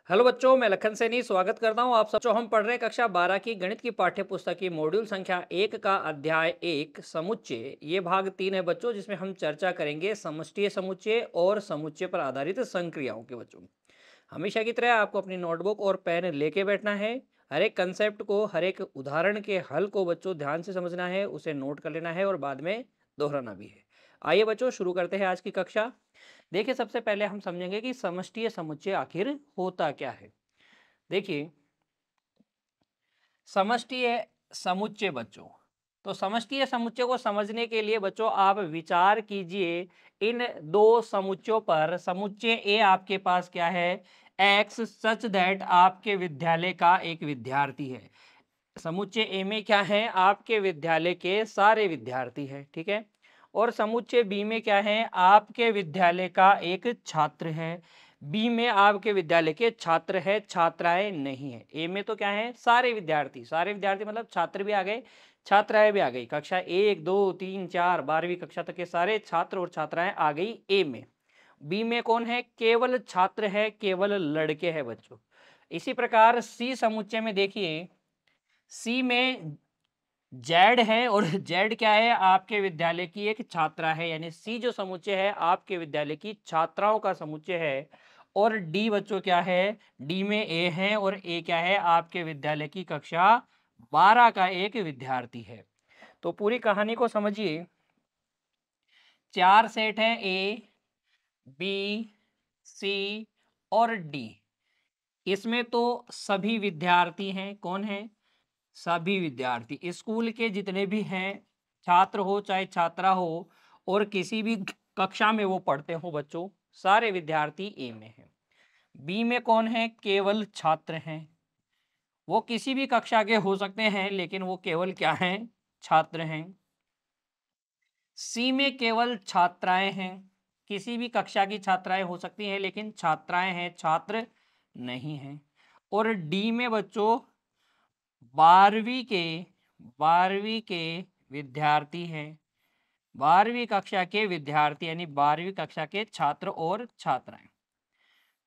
Hello बच्चों, मैं लखन सैनी स्वागत करता हूँ आप सब। जो हम पढ़ रहे हैं कक्षा 12 की गणित की पाठ्य पुस्तक की मॉड्यूल संख्या 1 का अध्याय 1 समुच्चय। ये भाग 3 है बच्चों, जिसमें हम चर्चा करेंगे समष्टीय समुच्चय और समुच्चय पर आधारित संक्रियाओं के। बच्चों, हमेशा की तरह आपको अपनी नोटबुक और पेन लेके बैठना है। हर एक कंसेप्ट को, हर एक उदाहरण के हल को बच्चों ध्यान से समझना है, उसे नोट कर लेना है और बाद में दोहराना भी है। आइए बच्चों, शुरू करते हैं आज की कक्षा। देखिए, सबसे पहले हम समझेंगे कि समष्टीय समुच्चय आखिर होता क्या है। देखिए, समष्टीय समुच्चय बच्चों, तो समष्टीय समुच्चय को समझने के लिए बच्चों आप विचार कीजिए इन दो समुच्चयों पर। समुच्चय ए आपके पास क्या है, एक्स सच दैट आपके विद्यालय का एक विद्यार्थी है। समुच्चय ए में क्या है, आपके विद्यालय के सारे विद्यार्थी हैं, ठीक है। और समुच्चय बी में क्या है, आपके विद्यालय का एक छात्र है। बी में आपके विद्यालय के छात्र है, छात्राएं नहीं है। ए में तो क्या है, सारे विद्यार्थी, सारे विद्यार्थी मतलब छात्र भी आ गए, छात्राएं भी आ गई। कक्षा 1 2 3 4 12वीं कक्षा तक के सारे छात्र और छात्राएं आ गई ए में। बी में कौन है, केवल छात्र है, केवल लड़के हैं बच्चों। इसी प्रकार सी समुच्चय में देखिए, सी में जेड है और जेड क्या है, आपके विद्यालय की एक छात्रा है। यानी सी जो समुच्चय है आपके विद्यालय की छात्राओं का समुच्चय है। और डी बच्चों क्या है, डी में ए है और ए क्या है, आपके विद्यालय की कक्षा 12 का एक विद्यार्थी है। तो पूरी कहानी को समझिए। चार सेट हैं, ए बी सी और डी। इसमें तो सभी विद्यार्थी हैं। कौन है, सभी विद्यार्थी, स्कूल के जितने भी हैं, छात्र हो चाहे छात्रा हो और किसी भी कक्षा में वो पढ़ते हो बच्चों, सारे विद्यार्थी ए में हैं। बी में कौन है, केवल छात्र हैं। वो किसी भी कक्षा के हो सकते हैं लेकिन वो केवल क्या हैं, छात्र हैं। सी में केवल छात्राएं हैं, किसी भी कक्षा की छात्राएं हो सकती हैं लेकिन छात्राएं हैं, छात्र नहीं हैं। और डी में बच्चों 12वीं के विद्यार्थी हैं, 12वीं कक्षा के विद्यार्थी यानी 12वीं कक्षा के छात्र और छात्राएं,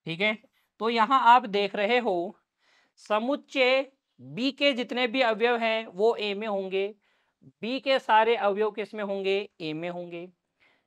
ठीक है। तो यहां आप देख रहे हो समुच्चय बी के जितने भी अवयव हैं वो ए में होंगे। बी के सारे अवयव किस में होंगे, ए में होंगे।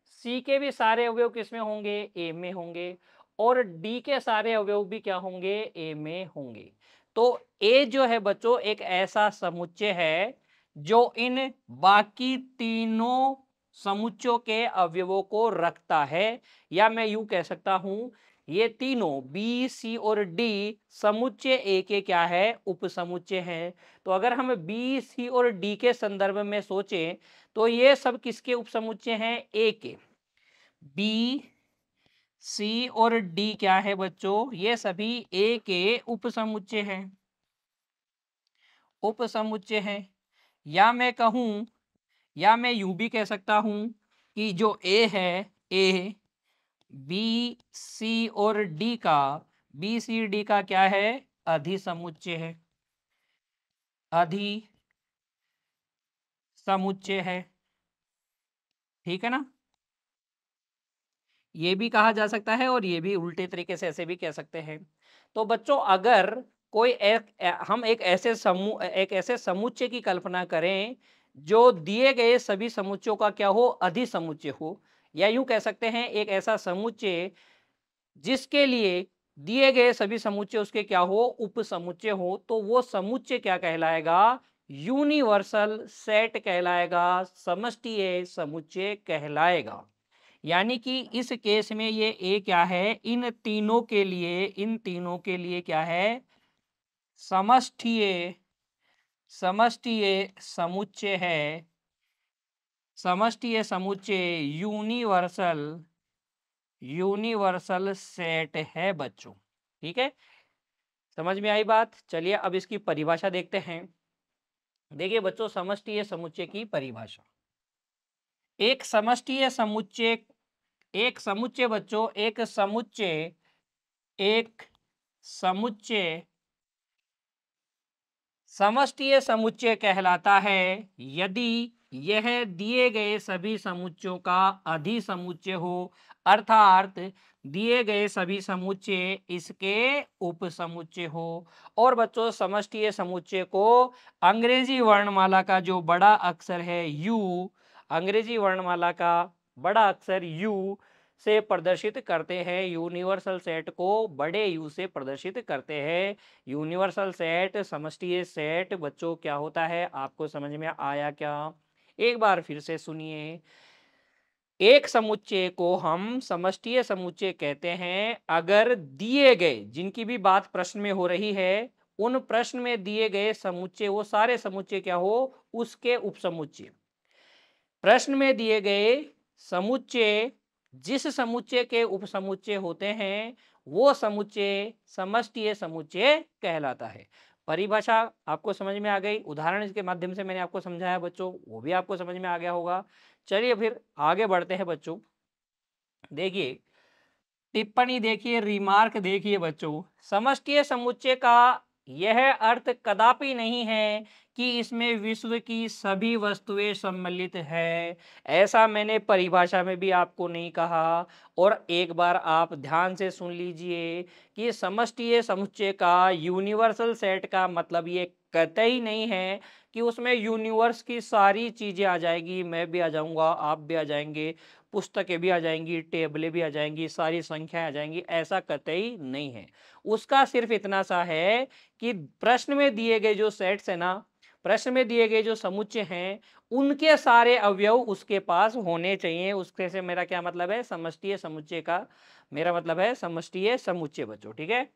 सी के भी सारे अवयव किस में होंगे, ए में होंगे। और डी के सारे अवयव भी क्या होंगे, ए में होंगे। तो ए जो है बच्चों एक ऐसा समुच्चय है जो इन बाकी तीनों समुच्चयों के अवयवों को रखता है। या मैं यूं कह सकता हूं, ये तीनों बी सी और डी समुच्चय ए के क्या है, उपसमुच्चय हैं। तो अगर हम बी सी और डी के संदर्भ में सोचें तो ये सब किसके उपसमुच्चय हैं, ए के। बी सी और डी क्या है बच्चों, ये सभी ए के उपसमुच्चय हैं, उपसमुच्चय हैं। या मैं कहूं, या मैं यूं भी कह सकता हूं कि जो ए है, ए बी सी और डी का, बी सी डी का क्या है, अधिसमुच्चय है, अधिसमुच्चय है, ठीक है ना। ये भी कहा जा सकता है और ये भी उल्टे तरीके से ऐसे भी कह सकते हैं। तो बच्चों अगर कोई हम एक ऐसे समुच्चय की कल्पना करें जो दिए गए सभी समुच्चयों का क्या हो, अधिसमुच्चय हो। या यूं कह सकते हैं एक ऐसा समुच्चय जिसके लिए दिए गए सभी समुच्चय उसके क्या हो, उपसमुच्चय हो। तो वो समुच्चय क्या कहलाएगा, यूनिवर्सल सेट कहलाएगा, समष्टीय समुच्चय कहलाएगा। यानी कि इस केस में ये ए क्या है, इन तीनों के लिए, इन तीनों के लिए क्या है, समष्टीय, समष्टीय समुच्चय है, समष्टीय समुच्चय यूनिवर्सल, यूनिवर्सल सेट है बच्चों, ठीक है। समझ में आई बात। चलिए अब इसकी परिभाषा देखते हैं। देखिए बच्चों, समष्टीय समुच्चय की परिभाषा। एक समष्टीय समुच्चय, एक समुच्चय बच्चों, एक समुच्चय, एक समुच्चय समष्टीय समुच्चय कहलाता है यदि यह दिए गए सभी समुच्चयों का अधिसमुच्चय हो। अर्थात दिए गए सभी समुच्चय इसके उपसमुच्चय हो। और बच्चों समष्टीय समुच्चय को अंग्रेजी वर्णमाला का जो बड़ा अक्षर है यू, अंग्रेजी वर्णमाला का बड़ा अक्षर यू से प्रदर्शित करते हैं। यूनिवर्सल सेट को बड़े यू से प्रदर्शित करते हैं। यूनिवर्सल सेट समष्टीय सेट बच्चों क्या होता है, आपको समझ में आया क्या? एक बार फिर से सुनिए। एक समुच्चय को हम समष्टीय समुच्चय कहते हैं अगर दिए गए, जिनकी भी बात प्रश्न में हो रही है, उन प्रश्न में दिए गए समुच्चय वो सारे समुच्चय क्या हो, उसके उपसमुच्चय। प्रश्न में दिए गए समुच्चय जिस समुच्चय के उपसमुच्चय होते हैं वो समुच्चय समष्टीय समुच्चय कहलाता है। परिभाषा आपको समझ में आ गई, उदाहरण के माध्यम से मैंने आपको समझाया बच्चों, वो भी आपको समझ में आ गया होगा। चलिए फिर आगे बढ़ते हैं बच्चों। देखिए टिप्पणी देखिए, रिमार्क देखिए बच्चों। समष्टीय समुच्चय का यह अर्थ कदापि नहीं है कि इसमें विश्व की सभी वस्तुएं सम्मिलित है। ऐसा मैंने परिभाषा में भी आपको नहीं कहा। और एक बार आप ध्यान से सुन लीजिए कि समष्टीय समुच्चय का यूनिवर्सल सेट का मतलब ये कतई नहीं है कि उसमें यूनिवर्स की सारी चीजें आ जाएगी, मैं भी आ जाऊंगा, आप भी आ जाएंगे, पुस्तकें भी आ जाएंगी, टेबलें भी आ जाएंगी, सारी संख्याएं आ जाएंगी, ऐसा कतई नहीं है। उसका सिर्फ इतना सा है कि प्रश्न में दिए गए जो सेट्स है ना, प्रश्न में दिए गए जो समुच्चय हैं, उनके सारे अवयव उसके पास होने चाहिए। उसके से मेरा क्या मतलब है, समष्टीय समुच्चय का मेरा मतलब है समष्टीय समुच्चय बच्चों, ठीक है।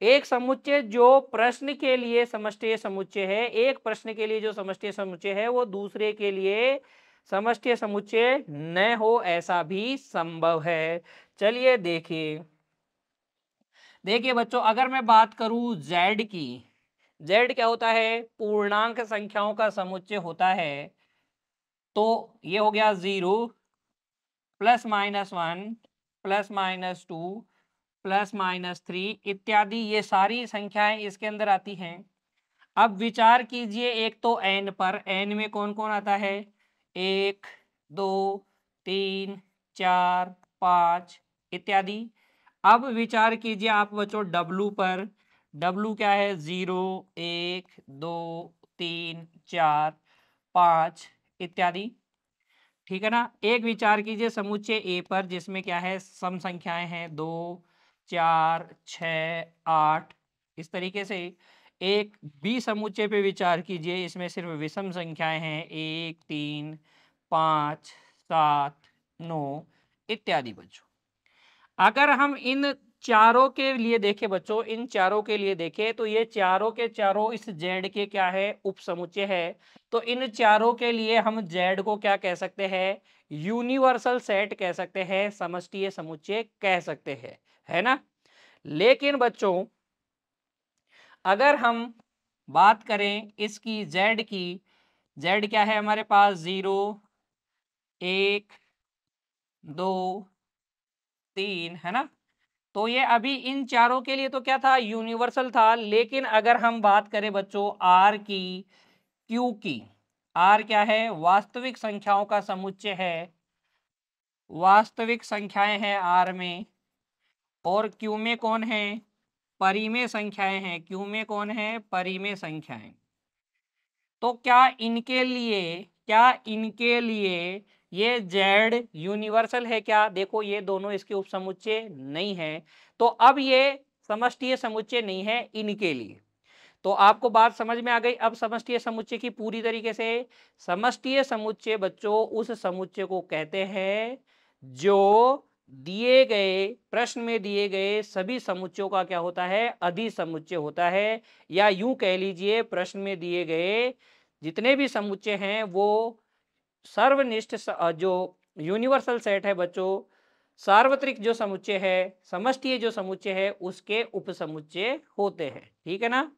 एक समुच्चय जो प्रश्न के लिए समष्टीय समुच्चय है, एक प्रश्न के लिए जो समष्टीय समुच्चय है वो दूसरे के लिए समष्टीय समुच्चय न हो, ऐसा भी संभव है। चलिए देखिए, देखिए बच्चों अगर मैं बात करूं z की, z क्या होता है, पूर्णांक संख्याओं का समुच्चय होता है। तो ये हो गया 0 +-1 +-2 +-3 इत्यादि, ये सारी संख्याएं इसके अंदर आती हैं। अब विचार कीजिए एक तो n पर, n में कौन कौन आता है, 1 2 3 4 5 इत्यादि। अब विचार कीजिए आप बच्चों w पर, w क्या है, 0 1 2 3 4 5 इत्यादि, ठीक है ना। एक विचार कीजिए समुच्चय ए पर जिसमें क्या है, सम संख्याएं हैं 2 4 6 8 इस तरीके से। एक बी समुच्चय पे विचार कीजिए, इसमें सिर्फ विषम संख्याएं हैं 1 3 5 7 9 इत्यादि बच्चों। अगर हम इन चारों के लिए देखें बच्चों, इन चारों के लिए देखें तो ये चारों के चारों इस जेड के क्या है, उपसमुच्चय है। तो इन चारों के लिए हम जेड को क्या कह सकते हैं, यूनिवर्सल सेट कह सकते हैं, समष्टीय समुच्चय कह सकते हैं, है ना। लेकिन बच्चों अगर हम बात करें इसकी जेड की, जेड क्या है हमारे पास, 0 1 2 3 है ना। तो ये अभी इन चारों के लिए तो क्या था, यूनिवर्सल था। लेकिन अगर हम बात करें बच्चों आर की, क्यू की, आर क्या है, वास्तविक संख्याओं का समुच्चय है, वास्तविक संख्याएं हैं आर में। और क्यू में कौन है, परिमेय संख्याएं हैं, क्यू में कौन है, परिमेय संख्याएं। तो क्या इनके लिए ये जेड यूनिवर्सल है क्या, देखो ये दोनों इसके उपसमुच्चय नहीं है। तो अब ये समष्टीय समुच्चय नहीं है इनके लिए। तो आपको बात समझ में आ गई। अब समष्टीय समुच्चय की पूरी तरीके से, समष्टीय समुच्चय बच्चों उस समुच्चय को कहते हैं जो दिए गए प्रश्न में दिए गए सभी समुच्चयों का क्या होता है, अधिसमुच्चय होता है। या यूं कह लीजिए प्रश्न में दिए गए जितने भी समुच्चय हैं वो सर्वनिष्ठ जो यूनिवर्सल सेट है बच्चों, सार्वत्रिक जो समुच्चय है, समष्टीय जो समुच्चय है उसके उपसमुच्चय होते हैं, ठीक है ना।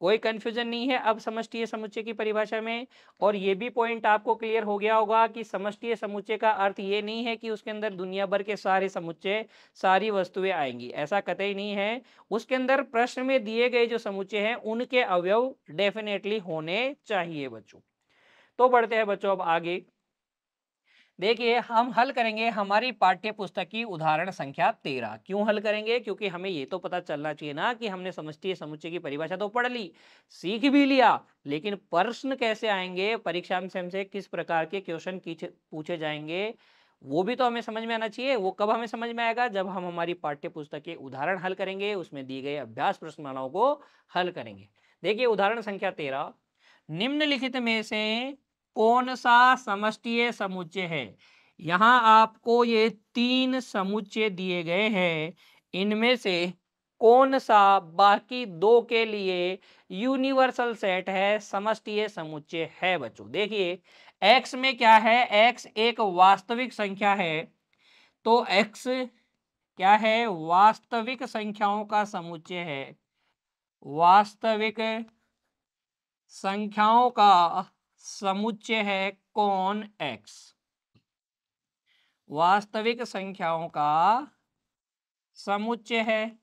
कोई कंफ्यूजन नहीं है अब समष्टीय समुच्चय की परिभाषा में। और ये भी पॉइंट आपको क्लियर हो गया होगा कि समष्टीय समुच्चय का अर्थ ये नहीं है कि उसके अंदर दुनिया भर के सारे समुच्चय, सारी वस्तुएं आएंगी, ऐसा कतई नहीं है। उसके अंदर प्रश्न में दिए गए जो समुच्चय हैं उनके अवयव डेफिनेटली होने चाहिए बच्चों। तो बढ़ते हैं बच्चों अब आगे। देखिए हम हल करेंगे हमारी पाठ्य पुस्तक की उदाहरण संख्या 13। क्यों हल करेंगे? क्योंकि हमें ये तो पता चलना चाहिए ना कि हमने समष्टि समुच्चय की परिभाषा तो पढ़ ली, सीख भी लिया, लेकिन प्रश्न कैसे आएंगे, परीक्षा में से हमसे किस प्रकार के क्वेश्चन पूछे जाएंगे, वो भी तो हमें समझ में आना चाहिए। वो कब हमें समझ में आएगा? जब हम हमारी पाठ्य पुस्तक के उदाहरण हल करेंगे, उसमें दी गए अभ्यास प्रश्नमालाओं को हल करेंगे। देखिए उदाहरण संख्या 13, निम्नलिखित में से कौन सा समष्टीय समुच्चय है? यहां आपको ये 3 समुच्चय दिए गए हैं, इनमें से कौन सा बाकी 2 के लिए यूनिवर्सल सेट है, समष्टीय समुच्चय है बच्चों। देखिए x में क्या है? x एक वास्तविक संख्या है, तो x क्या है? वास्तविक संख्याओं का समुच्चय है। वास्तविक संख्याओं का समुच्चय है कौन? x। वास्तविक संख्याओं का समुच्चय है,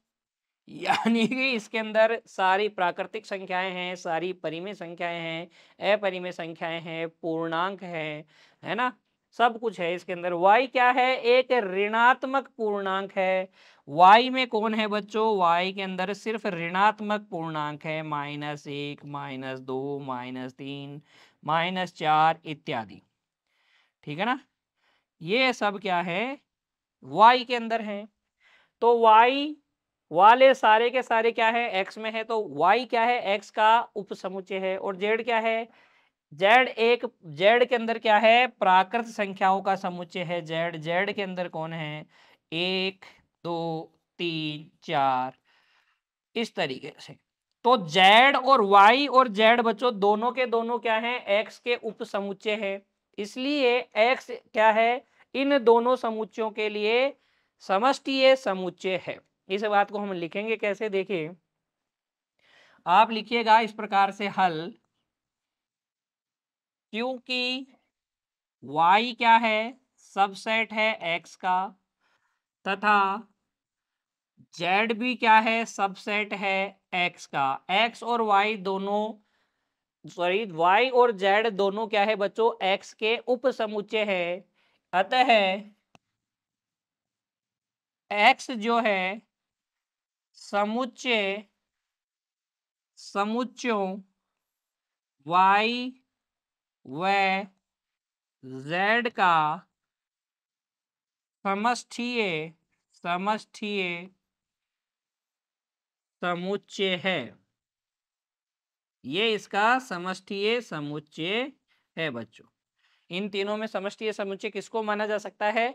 यानी कि इसके अंदर सारी प्राकृतिक संख्याएं हैं, सारी परिमेय संख्याएं हैं, अपरिमेय संख्याएं हैं, पूर्णांक है ना, सब कुछ है इसके अंदर। y क्या है? एक ऋणात्मक पूर्णांक है। y में कौन है बच्चों? y के अंदर सिर्फ ऋणात्मक पूर्णांक है, -1, -2, -3, -4 इत्यादि। ठीक है ना, ये सब क्या है? y के अंदर है। तो y वाले सारे के सारे क्या है? x में है, तो y क्या है? x का उपसमुच्चय है। और z क्या है? z के अंदर क्या है? प्राकृत संख्याओं का समुच्चय है। z के अंदर कौन है? 1, 2, 3, 4 इस तरीके से। तो z और y और z बच्चों दोनों के दोनों क्या है? x के उपसमुच्चय है। इसलिए x क्या है? इन दोनों समुच्चयों के लिए समष्टीय समुच्चय है। इस बात को हम लिखेंगे कैसे? देखिए आप लिखिएगा इस प्रकार से हल, क्योंकि y क्या है? सबसेट है x का, तथा z भी क्या है? सबसेट है x का। x और y दोनों, सॉरी, y और z दोनों क्या है बच्चों? x के उपसमुच्चय है। अतः x जो है समुच्चय समुच्चयों y व z का समष्टीय समुच्चय है। ये इसका समष्टीय समुच्चय है बच्चों। इन तीनों में समष्टीय समुच्चय किसको माना जा सकता है?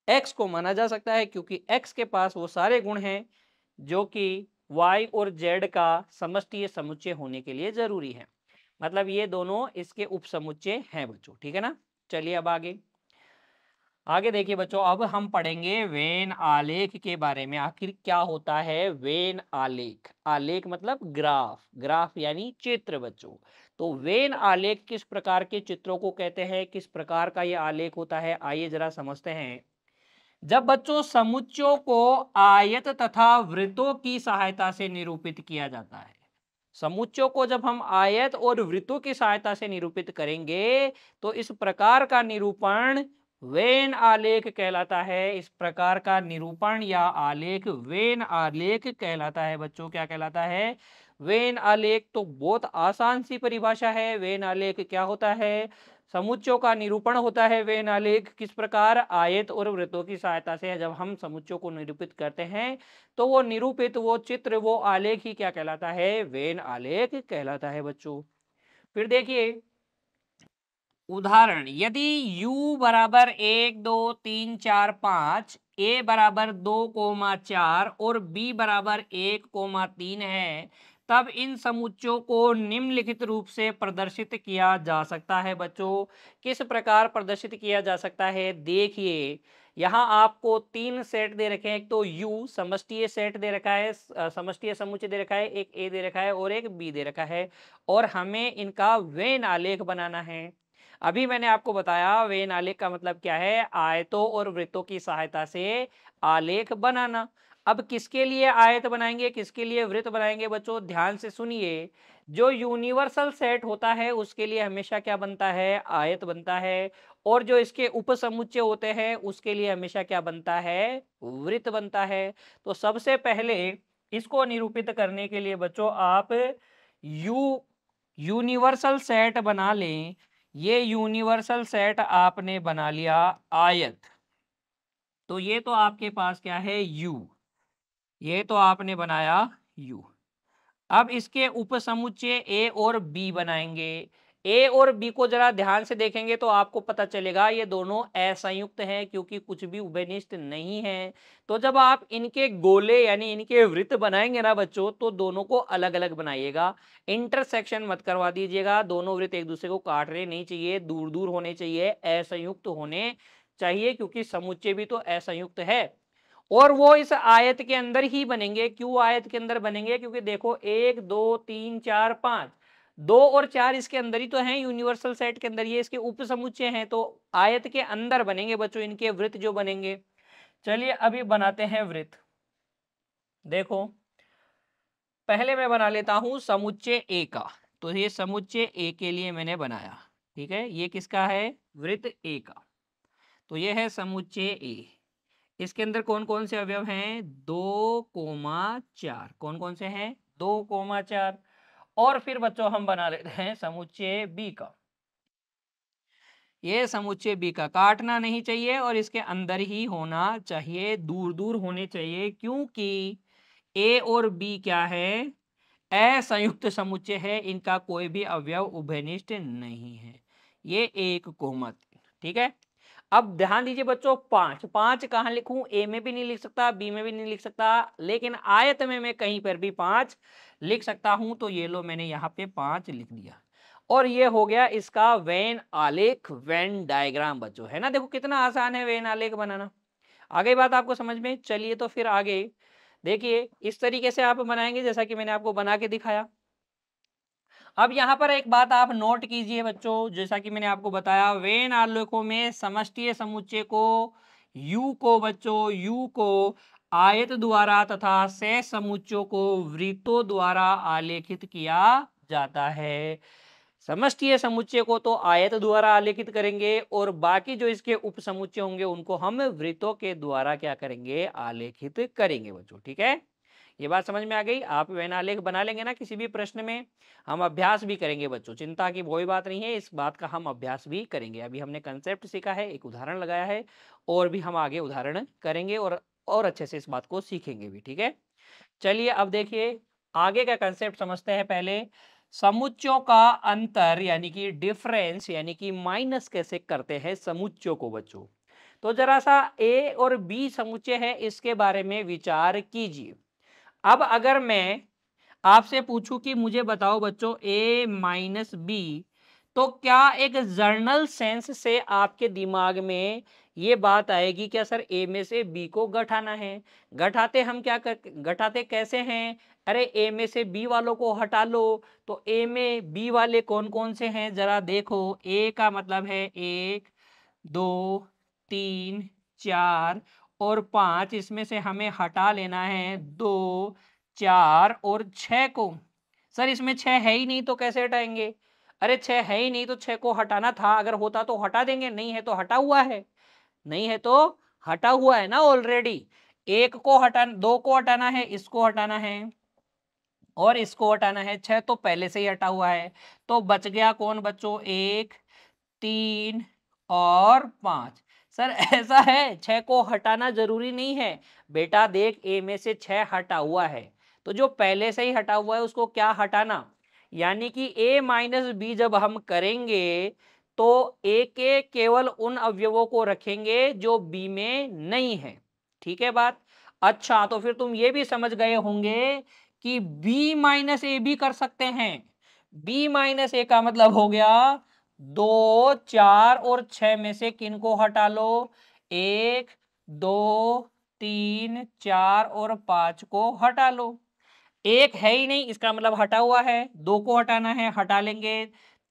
x को माना जा सकता है, क्योंकि x के पास वो सारे गुण हैं जो कि y और z का समष्टीय समुच्चय होने के लिए जरूरी है। मतलब ये दोनों इसके उपसमुच्चय हैं बच्चों। ठीक है ना, चलिए अब आगे देखिए बच्चों, अब हम पढ़ेंगे वेन आलेख के बारे में। आखिर क्या होता है वेन आलेख? आलेख मतलब ग्राफ, ग्राफ यानी चित्र बच्चों। तो वेन आलेख किस प्रकार के चित्रों को कहते हैं, किस प्रकार का ये आलेख होता है, आइए जरा समझते हैं। जब बच्चों समुच्चयों को आयत तथा वृत्तों की सहायता से निरूपित किया जाता है, समुच्चयों को जब हम आयत और वृत्तों की सहायता से निरूपित करेंगे, तो इस प्रकार का निरूपण वेन आलेख कहलाता है। इस प्रकार का निरूपण या आलेख वेन आलेख कहलाता है बच्चों। क्या कहलाता है? वेन आलेख। तो बहुत आसान सी परिभाषा है। वेन आलेख क्या होता है? समुच्चयों का निरूपण होता है वेन आलेख। किस प्रकार? आयत और वृत्तों की सहायता से जब हम समुच्चयों को निरूपित करते हैं, तो वो निरूपित, वो चित्र, वो आलेख ही क्या कहलाता है? वेन आलेख कहलाता है बच्चों। फिर देखिए उदाहरण, यदि u बराबर 1, 2, 3, 4, 5, a बराबर 2,4 और b बराबर 1,3 है, तब इन समुच्चयों को निम्नलिखित रूप से प्रदर्शित किया जा सकता है बच्चों। किस प्रकार प्रदर्शित किया जा सकता है? देखिए यहाँ आपको 3 सेट दे रखे हैं। एक तो u समष्टीय सेट दे रखा है, समष्टीय समुच्चय दे रखा है, एक a दे रखा है और एक b दे रखा है, और हमें इनका वेन आलेख बनाना है। अभी मैंने आपको बताया वेन आलेख का मतलब क्या है? आयतों और वृत्तों की सहायता से आलेख बनाना। अब किसके लिए आयत बनाएंगे, किसके लिए वृत्त बनाएंगे बच्चों, ध्यान से सुनिए। जो यूनिवर्सल सेट होता है उसके लिए हमेशा क्या बनता है, आयत बनता है। और जो इसके उपसमुच्चय होते हैं उसके लिए हमेशा क्या बनता है, वृत्त बनता है। तो सबसे पहले इसको निरूपित करने के लिए बच्चों आप यूनिवर्सल सेट बना लें। ये यूनिवर्सल सेट आपने बना लिया आयत, तो ये तो आपके पास क्या है, यू। ये तो आपने बनाया यू। अब इसके उपसमुच्चय ए और बी बनाएंगे। ए और बी को जरा ध्यान से देखेंगे तो आपको पता चलेगा ये दोनों असंयुक्त हैं, क्योंकि कुछ भी उभयनिष्ठ नहीं है। तो जब आप इनके गोले यानी इनके वृत्त बनाएंगे ना बच्चों, तो दोनों को अलग अलग बनाइएगा, इंटरसेक्शन मत करवा दीजिएगा। दोनों वृत्त एक दूसरे को काट रहे नहीं चाहिए, दूर दूर होने चाहिए, असंयुक्त होने चाहिए, क्योंकि समुच्चय भी तो असंयुक्त है। और वो इस आयत के अंदर ही बनेंगे। क्यों आयत के अंदर बनेंगे, क्योंकि देखो 1 2 3 4 5, 2 और 4 इसके अंदर ही तो हैं, यूनिवर्सल सेट के अंदर, ये इसके उपसमुच्चय हैं, तो आयत के अंदर बनेंगे बच्चों इनके वृत्त जो बनेंगे। चलिए अभी बनाते हैं वृत्त। देखो पहले मैं बना लेता हूं समुच्चय ए का। तो ये समुच्चय ए के लिए मैंने बनाया, ठीक है। ये किसका है, वृत्त ए का। तो ये है समुच्चय ए। इसके अंदर कौन कौन से अवयव हैं, 2,4। कौन कौन से हैं, 2,4। और फिर बच्चों हम बना लेते हैं समुच्चय बी का। ये समुच्चय बी का काटना नहीं चाहिए और इसके अंदर ही होना चाहिए, दूर दूर होने चाहिए, क्योंकि ए और बी क्या है, असंयुक्त समुच्चय है। इनका कोई भी अवयव उभयनिष्ठ नहीं है। ये 1,3, ठीक है। अब ध्यान दीजिए बच्चों, 5 5 कहां लिखूं, ए में भी नहीं लिख सकता, बी में भी नहीं लिख सकता, लेकिन आयत में मैं कहीं पर भी 5 लिख सकता हूं। तो ये लो मैंने यहाँ पे 5 लिख दिया। और ये हो गया इसका वेन आलेख, वेन डायग्राम बच्चों, है ना। देखो कितना आसान है वेन आलेख बनाना। आ गई बात आपको समझ में। चलिए तो फिर आगे देखिए, इस तरीके से आप बनाएंगे जैसा कि मैंने आपको बना के दिखाया। अब यहाँ पर एक बात आप नोट कीजिए बच्चों, जैसा कि मैंने आपको बताया, वेन आलेखों में समष्टीय समुच्चय को यू को बच्चों, यू को आयत द्वारा तथा शेष समुच्चयों को वृत्तों द्वारा आलेखित किया जाता है। समष्टीय समुच्चय को तो आयत द्वारा आलेखित करेंगे और बाकी जो इसके उप समुच्चय होंगे उनको हम वृत्तों के द्वारा क्या करेंगे, आलेखित करेंगे बच्चों, ठीक है। ये बात समझ में आ गई। आप वैनालेख बना लेंगे ना किसी भी प्रश्न में, हम अभ्यास भी करेंगे बच्चों, चिंता की कोई बात नहीं है, इस बात का हम अभ्यास भी करेंगे। अभी हमने कंसेप्ट सीखा है, एक उदाहरण लगाया है, और भी हम आगे उदाहरण करेंगे और अच्छे से इस बात को सीखेंगे भी, ठीक है। चलिए अब देखिए आगे का कंसेप्ट समझते हैं। पहले समुच्चयों का अंतर यानी कि डिफरेंस यानी कि माइनस कैसे करते हैं समुच्चयों को बच्चों। तो जरा सा ए और बी समुच्चय है, इसके बारे में विचार कीजिए। अब अगर मैं आपसे पूछूं कि मुझे बताओ बच्चों ए माइनस बी, तो क्या एक जर्नल सेंस से आपके दिमाग में ये बात आएगी क्या, सर ए में से बी को घटाना है। घटाते हम क्या कर, घटाते कैसे हैं, अरे ए में से बी वालों को हटा लो। तो ए में बी वाले कौन कौन से हैं, जरा देखो। ए का मतलब है 1 2 3 4 और 5, इसमें से हमें हटा लेना है 2 4 और 6 को। सर इसमें 6 है ही नहीं तो कैसे हटाएंगे, अरे 6 है ही नहीं तो 6 को हटाना था, अगर होता तो हटा देंगे, नहीं है तो हटा हुआ है, नहीं है तो हटा हुआ है ना ऑलरेडी। एक को हटाना, 2 को हटाना है, इसको हटाना है और इसको हटाना है, 6 तो पहले से ही हटा हुआ है। तो बच गया कौन बच्चों, 1 3 और 5। सर ऐसा है, 6 को हटाना जरूरी नहीं है बेटा, देख ए में से 6 हटा हुआ है, तो जो पहले से ही हटा हुआ है उसको क्या हटाना, यानी कि a माइनस बी जब हम करेंगे तो a के केवल उन अवयवों को रखेंगे जो b में नहीं है, ठीक है बात। अच्छा तो फिर तुम ये भी समझ गए होंगे कि b माइनस ए भी कर सकते हैं। b माइनस ए का मतलब हो गया 2 4 और 6 में से किन को हटा लो, 1 2 3 4 और 5 को हटा लो। एक है ही नहीं इसका मतलब हटा हुआ है, 2 को हटाना है हटा लेंगे,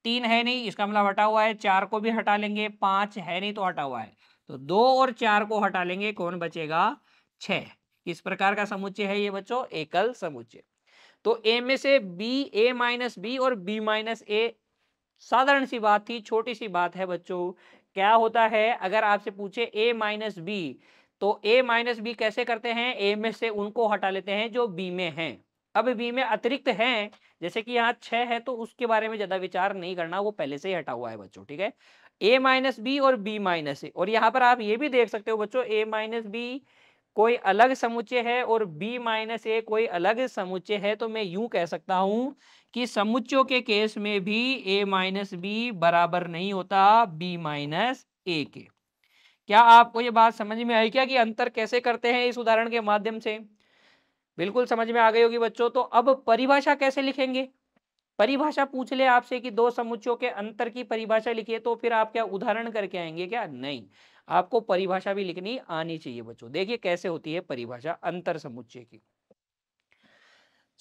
3 है नहीं इसका मतलब हटा हुआ है, 4 को भी हटा लेंगे, 5 है नहीं तो हटा हुआ है, तो 2 और 4 को हटा लेंगे, कौन बचेगा, 6। किस प्रकार का समुच्चय है ये बच्चों? एकल समुच्चय। तो ए में से बी, ए माइनस बी और बी माइनस ए, साधारण सी बात थी, छोटी सी बात है बच्चों। क्या होता है अगर आपसे पूछे ए माइनस बी, तो ए माइनस बी कैसे करते हैं? ए में से उनको हटा लेते हैं जो बी में हैं। अब बी में अतिरिक्त हैं, जैसे कि यहाँ 6 है, तो उसके बारे में ज्यादा विचार नहीं करना, वो पहले से ही हटा हुआ है बच्चों, ठीक है। ए माइनस बी और बी माइनस ए, और यहाँ पर आप ये भी देख सकते हो बच्चों, ए माइनस बी कोई अलग समुच्चय है और b माइनस ए कोई अलग समुच्चय है, तो मैं यूं कह सकता हूं कि समुच्चयों के केस में भी a माइनस बी बराबर नहीं होता b माइनस ए के। क्या आपको ये बात समझ में आई क्या कि अंतर कैसे करते हैं इस उदाहरण के माध्यम से? बिल्कुल समझ में आ गई होगी बच्चों। तो अब परिभाषा कैसे लिखेंगे? परिभाषा पूछ ले आपसे कि दो समुच्चयों के अंतर की परिभाषा लिखिए, तो फिर आप क्या उदाहरण करके आएंगे क्या? नहीं, आपको परिभाषा भी लिखनी आनी चाहिए बच्चों। देखिए कैसे होती है परिभाषा अंतर समुच्चय की।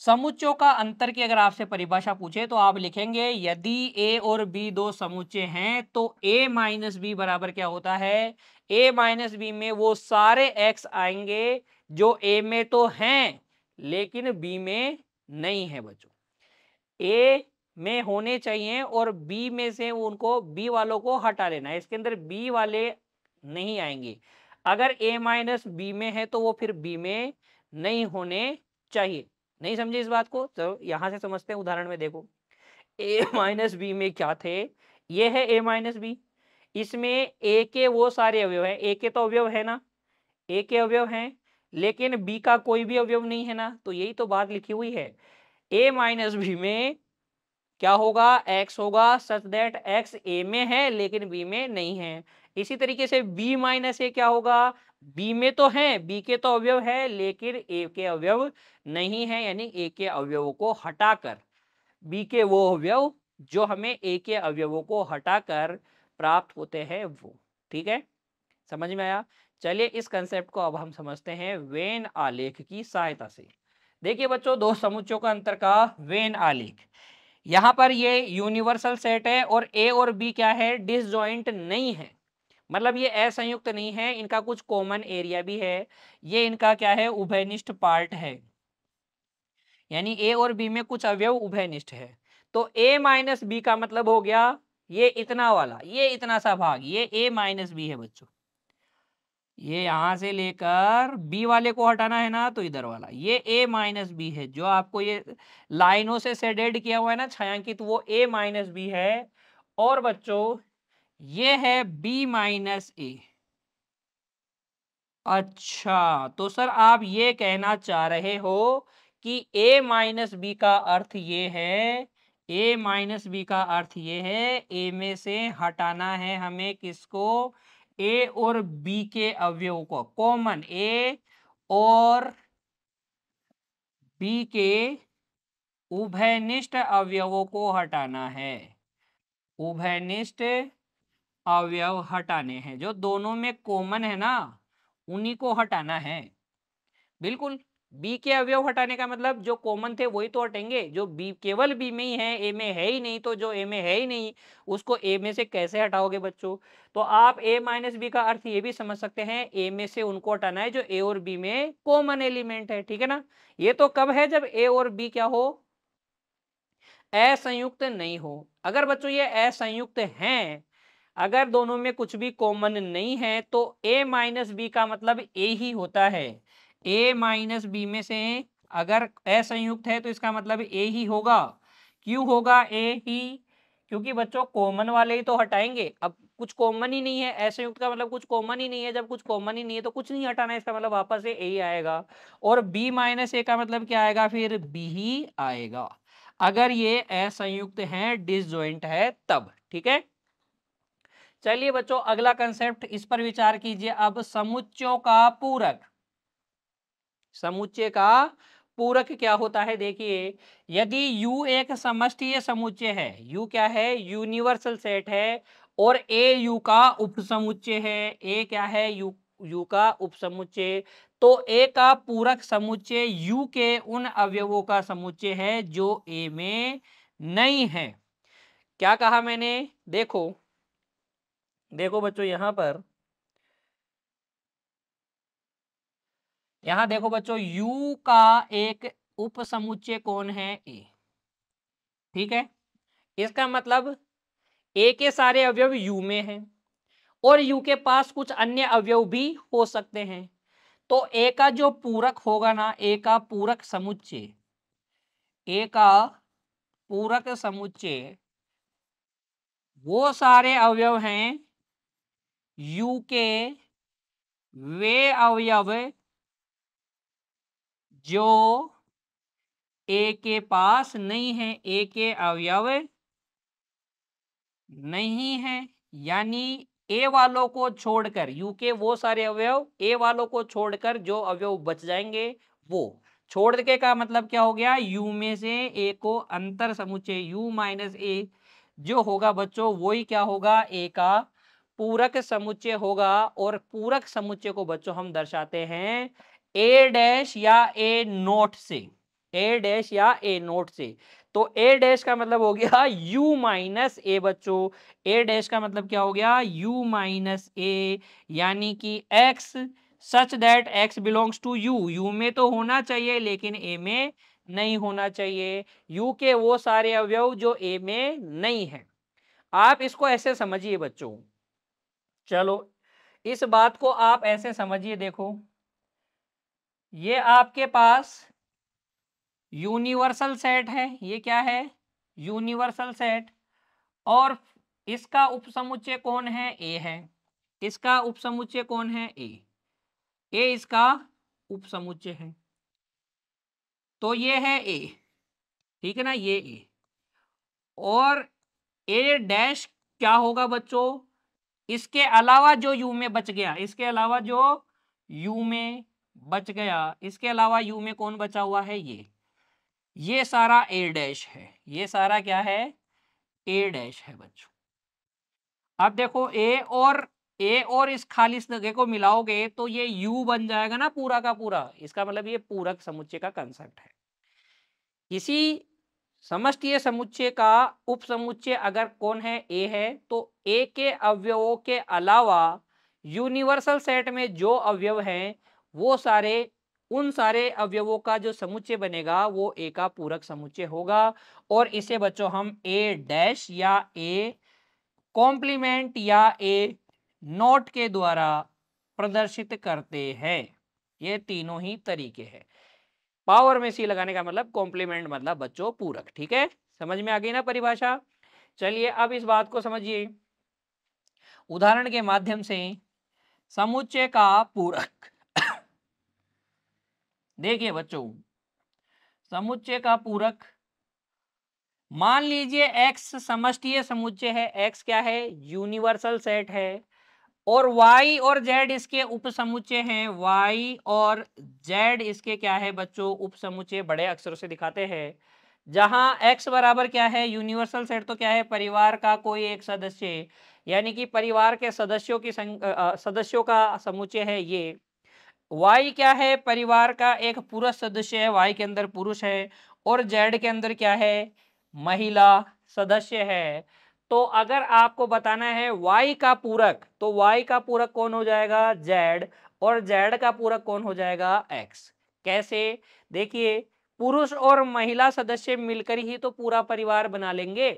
समुच्चयों का अंतर की अगर आपसे परिभाषा पूछे तो आप लिखेंगे, यदि a और b दो समुच्चय हैं तो a माइनस बी बराबर क्या होता है? a माइनस बी में वो सारे x आएंगे जो a में तो हैं लेकिन b में नहीं है बच्चों। ए में होने चाहिए और बी में से उनको बी वालों को हटा लेना है, इसके अंदर बी वाले नहीं आएंगे। अगर ए माइनस बी में है तो वो फिर बी में नहीं होने चाहिए। नहीं समझे इस बात को? तो यहां से समझते हैं उदाहरण में। देखो ए माइनस बी में क्या थे, ये है ए माइनस बी, इसमें ए के वो सारे अवयव है, ए के तो अवयव है ना, ए के अवयव हैं, लेकिन बी का कोई भी अवयव नहीं है ना, तो यही तो बात लिखी हुई है। ए माइनस बी में क्या होगा? x होगा, सच दैट x a में है लेकिन b में नहीं है। इसी तरीके से b माइनस ए क्या होगा? b में तो है, b के तो अवयव है लेकिन a के अवयव नहीं है, यानी a के अवयवों को हटाकर b के वो अवयव जो हमें a के अवयवों को हटाकर प्राप्त होते हैं वो। ठीक है, समझ में आया? चलिए इस कंसेप्ट को अब हम समझते हैं वेन आलेख की सहायता से। देखिए बच्चों, दो समुच्चयों का अंतर का वेन आलेख। यहाँ पर ये यूनिवर्सल सेट है और ए और बी क्या है? डिसजॉइंट नहीं है, मतलब ये असंयुक्त नहीं है, इनका कुछ कॉमन एरिया भी है, ये इनका क्या है? उभयनिष्ठ पार्ट है, यानी ए और बी में कुछ अवयव उभयनिष्ठ है। तो ए माइनस बी का मतलब हो गया ये इतना वाला, ये इतना सा भाग, ये ए माइनस बी है बच्चों। ये यहां से लेकर बी वाले को हटाना है ना, तो इधर वाला ये a माइनस बी है, जो आपको ये लाइनों से शेडेड किया हुआ है ना, छायांकित, वो a माइनस बी है। और बच्चों ये है b माइनस ए। अच्छा, तो सर आप ये कहना चाह रहे हो कि a माइनस बी का अर्थ ये है, a माइनस बी का अर्थ ये है, a में से हटाना है हमें किसको? a और b के अवयव को, कॉमन a और b के उभयनिष्ठ अवयवों को हटाना है। उभयनिष्ठ अवयव हटाने हैं, जो दोनों में कॉमन है ना, उन्हीं को हटाना है। बिल्कुल, बी के अवयव हटाने का मतलब जो कॉमन थे वही तो हटेंगे, जो बी केवल बी में ही है, ए में है ही नहीं, तो जो ए में है ही नहीं उसको ए में से कैसे हटाओगे बच्चों? तो आप ए माइनस बी का अर्थ ये भी समझ सकते हैं, ए में से उनको हटाना है जो ए और बी में कॉमन एलिमेंट है। ठीक है ना? ये तो कब है? जब ए और बी क्या हो? असंयुक्त नहीं हो। अगर बच्चों ये असंयुक्त हैं, अगर दोनों में कुछ भी कॉमन नहीं है, तो a माइनस बी का मतलब a ही होता है। a माइनस बी में से अगर असंयुक्त है तो इसका मतलब a ही होगा। क्यों होगा a ही? क्योंकि बच्चों कॉमन वाले ही तो हटाएंगे। अब कुछ कॉमन ही नहीं है, असंयुक्त का मतलब कुछ कॉमन ही नहीं है, जब कुछ कॉमन ही नहीं है तो कुछ नहीं हटाना है, इसका मतलब वापस से a ही आएगा। और b माइनस ए का मतलब क्या आएगा? फिर b ही आएगा, अगर ये असंयुक्त है, डिसजॉइंट है तब। ठीक है, चलिए बच्चों अगला कंसेप्ट, इस पर विचार कीजिए अब। समुच्चयों का पूरक। समुच्चय का पूरक क्या होता है? देखिए, यदि U एक समष्टीय समुच्चय है, U क्या है? यूनिवर्सल सेट है, और A U का उपसमुच्चय है। A क्या है? U का उपसमुच्चय। तो A का पूरक समुच्चय U के उन अवयवों का समुच्चय है जो A में नहीं है। क्या कहा मैंने? देखो देखो बच्चों, यहां पर यहां देखो बच्चों, U का एक उप समुच्चय कौन है? A। ठीक है, इसका मतलब A के सारे अवयव U में हैं और U के पास कुछ अन्य अवयव भी हो सकते हैं। तो A का जो पूरक होगा ना, A का पूरक समुच्चय, A का पूरक समुच्चय वो सारे अवयव हैं U के वे अवयव जो A के पास नहीं है, A के अवयव नहीं है। यानी ए वालों को छोड़कर, यू के वो सारे अवयव, ए वालों को छोड़कर जो अवयव बच जाएंगे वो। छोड़ के का मतलब क्या हो गया? यू में से ए को अंतर समुच्चय यू माइनस ए जो होगा बच्चों, वही क्या होगा? ए का पूरक समुच्चय होगा। और पूरक समुच्चय को बच्चों हम दर्शाते हैं ए डैश या ए नोट से, ए डैश या ए नोट से। तो ए डैश का मतलब हो गया u माइनस ए बच्चों। ए डैश का मतलब क्या हो गया? u माइनस ए, यानी कि x such that x belongs to u। u में तो होना चाहिए लेकिन a में नहीं होना चाहिए। u के वो सारे अवयव जो a में नहीं है। आप इसको ऐसे समझिए बच्चों, चलो इस बात को आप ऐसे समझिए। देखो, ये आपके पास यूनिवर्सल सेट है। ये क्या है? Universal set. और इसका उपसमुच्चय कौन है? ए है। इसका उपसमुच्चय कौन है? ए। ए इसका उपसमुच्चय है। तो ये है ए, ठीक है ना, ये ए। और ए डैश क्या होगा बच्चों? इसके अलावा जो यू में बच गया, इसके अलावा जो यू में बच गया, इसके अलावा यू में कौन बचा हुआ है? ये सारा ए डैश है। ये सारा क्या है? ए डैश है बच्चों। अब देखो, ए और इस खाली जगह को मिलाओगे तो ये यू बन जाएगा ना पूरा का पूरा। इसका मतलब ये पूरक समुच्चय का कंसेप्ट है। किसी समष्टीय समुच्चय का उपसमुच्चय अगर कौन है? ए है। तो ए के अवयवों के अलावा यूनिवर्सल सेट में जो अवयव हैं वो सारे, उन सारे अवयवों का जो समुच्चय बनेगा वो ए का पूरक समुच्चय होगा। और इसे बच्चों हम ए डैश या ए कॉम्प्लीमेंट या ए नोट के द्वारा प्रदर्शित करते हैं। ये तीनों ही तरीके हैं। पावर में सी लगाने का मतलब कॉम्प्लीमेंट मतलब बच्चों पूरक। ठीक है, समझ में आ गई ना परिभाषा? चलिए अब इस बात को समझिए उदाहरण के माध्यम से। समुच्चय का पूरक देखिए बच्चों, समुच्चय का पूरक मान लीजिए x समष्टीय समुच्चय है। x क्या है? यूनिवर्सल सेट है। और y और z इसके उपसमुच्चय हैं। y और z इसके क्या है बच्चों? उपसमुच्चय। बड़े अक्षरों से दिखाते हैं। जहां x बराबर क्या है? यूनिवर्सल सेट तो क्या है? परिवार का कोई एक सदस्य, यानी कि परिवार के सदस्यों की सदस्यों का समुच्चय है ये। y क्या है? परिवार का एक पुरुष सदस्य है, y के अंदर पुरुष है। और z के अंदर क्या है? महिला सदस्य है। तो अगर आपको बताना है y का पूरक, तो y का पूरक कौन हो जाएगा? z। और z का पूरक कौन हो जाएगा? x। कैसे? देखिए, पुरुष और महिला सदस्य मिलकर ही तो पूरा परिवार बना लेंगे।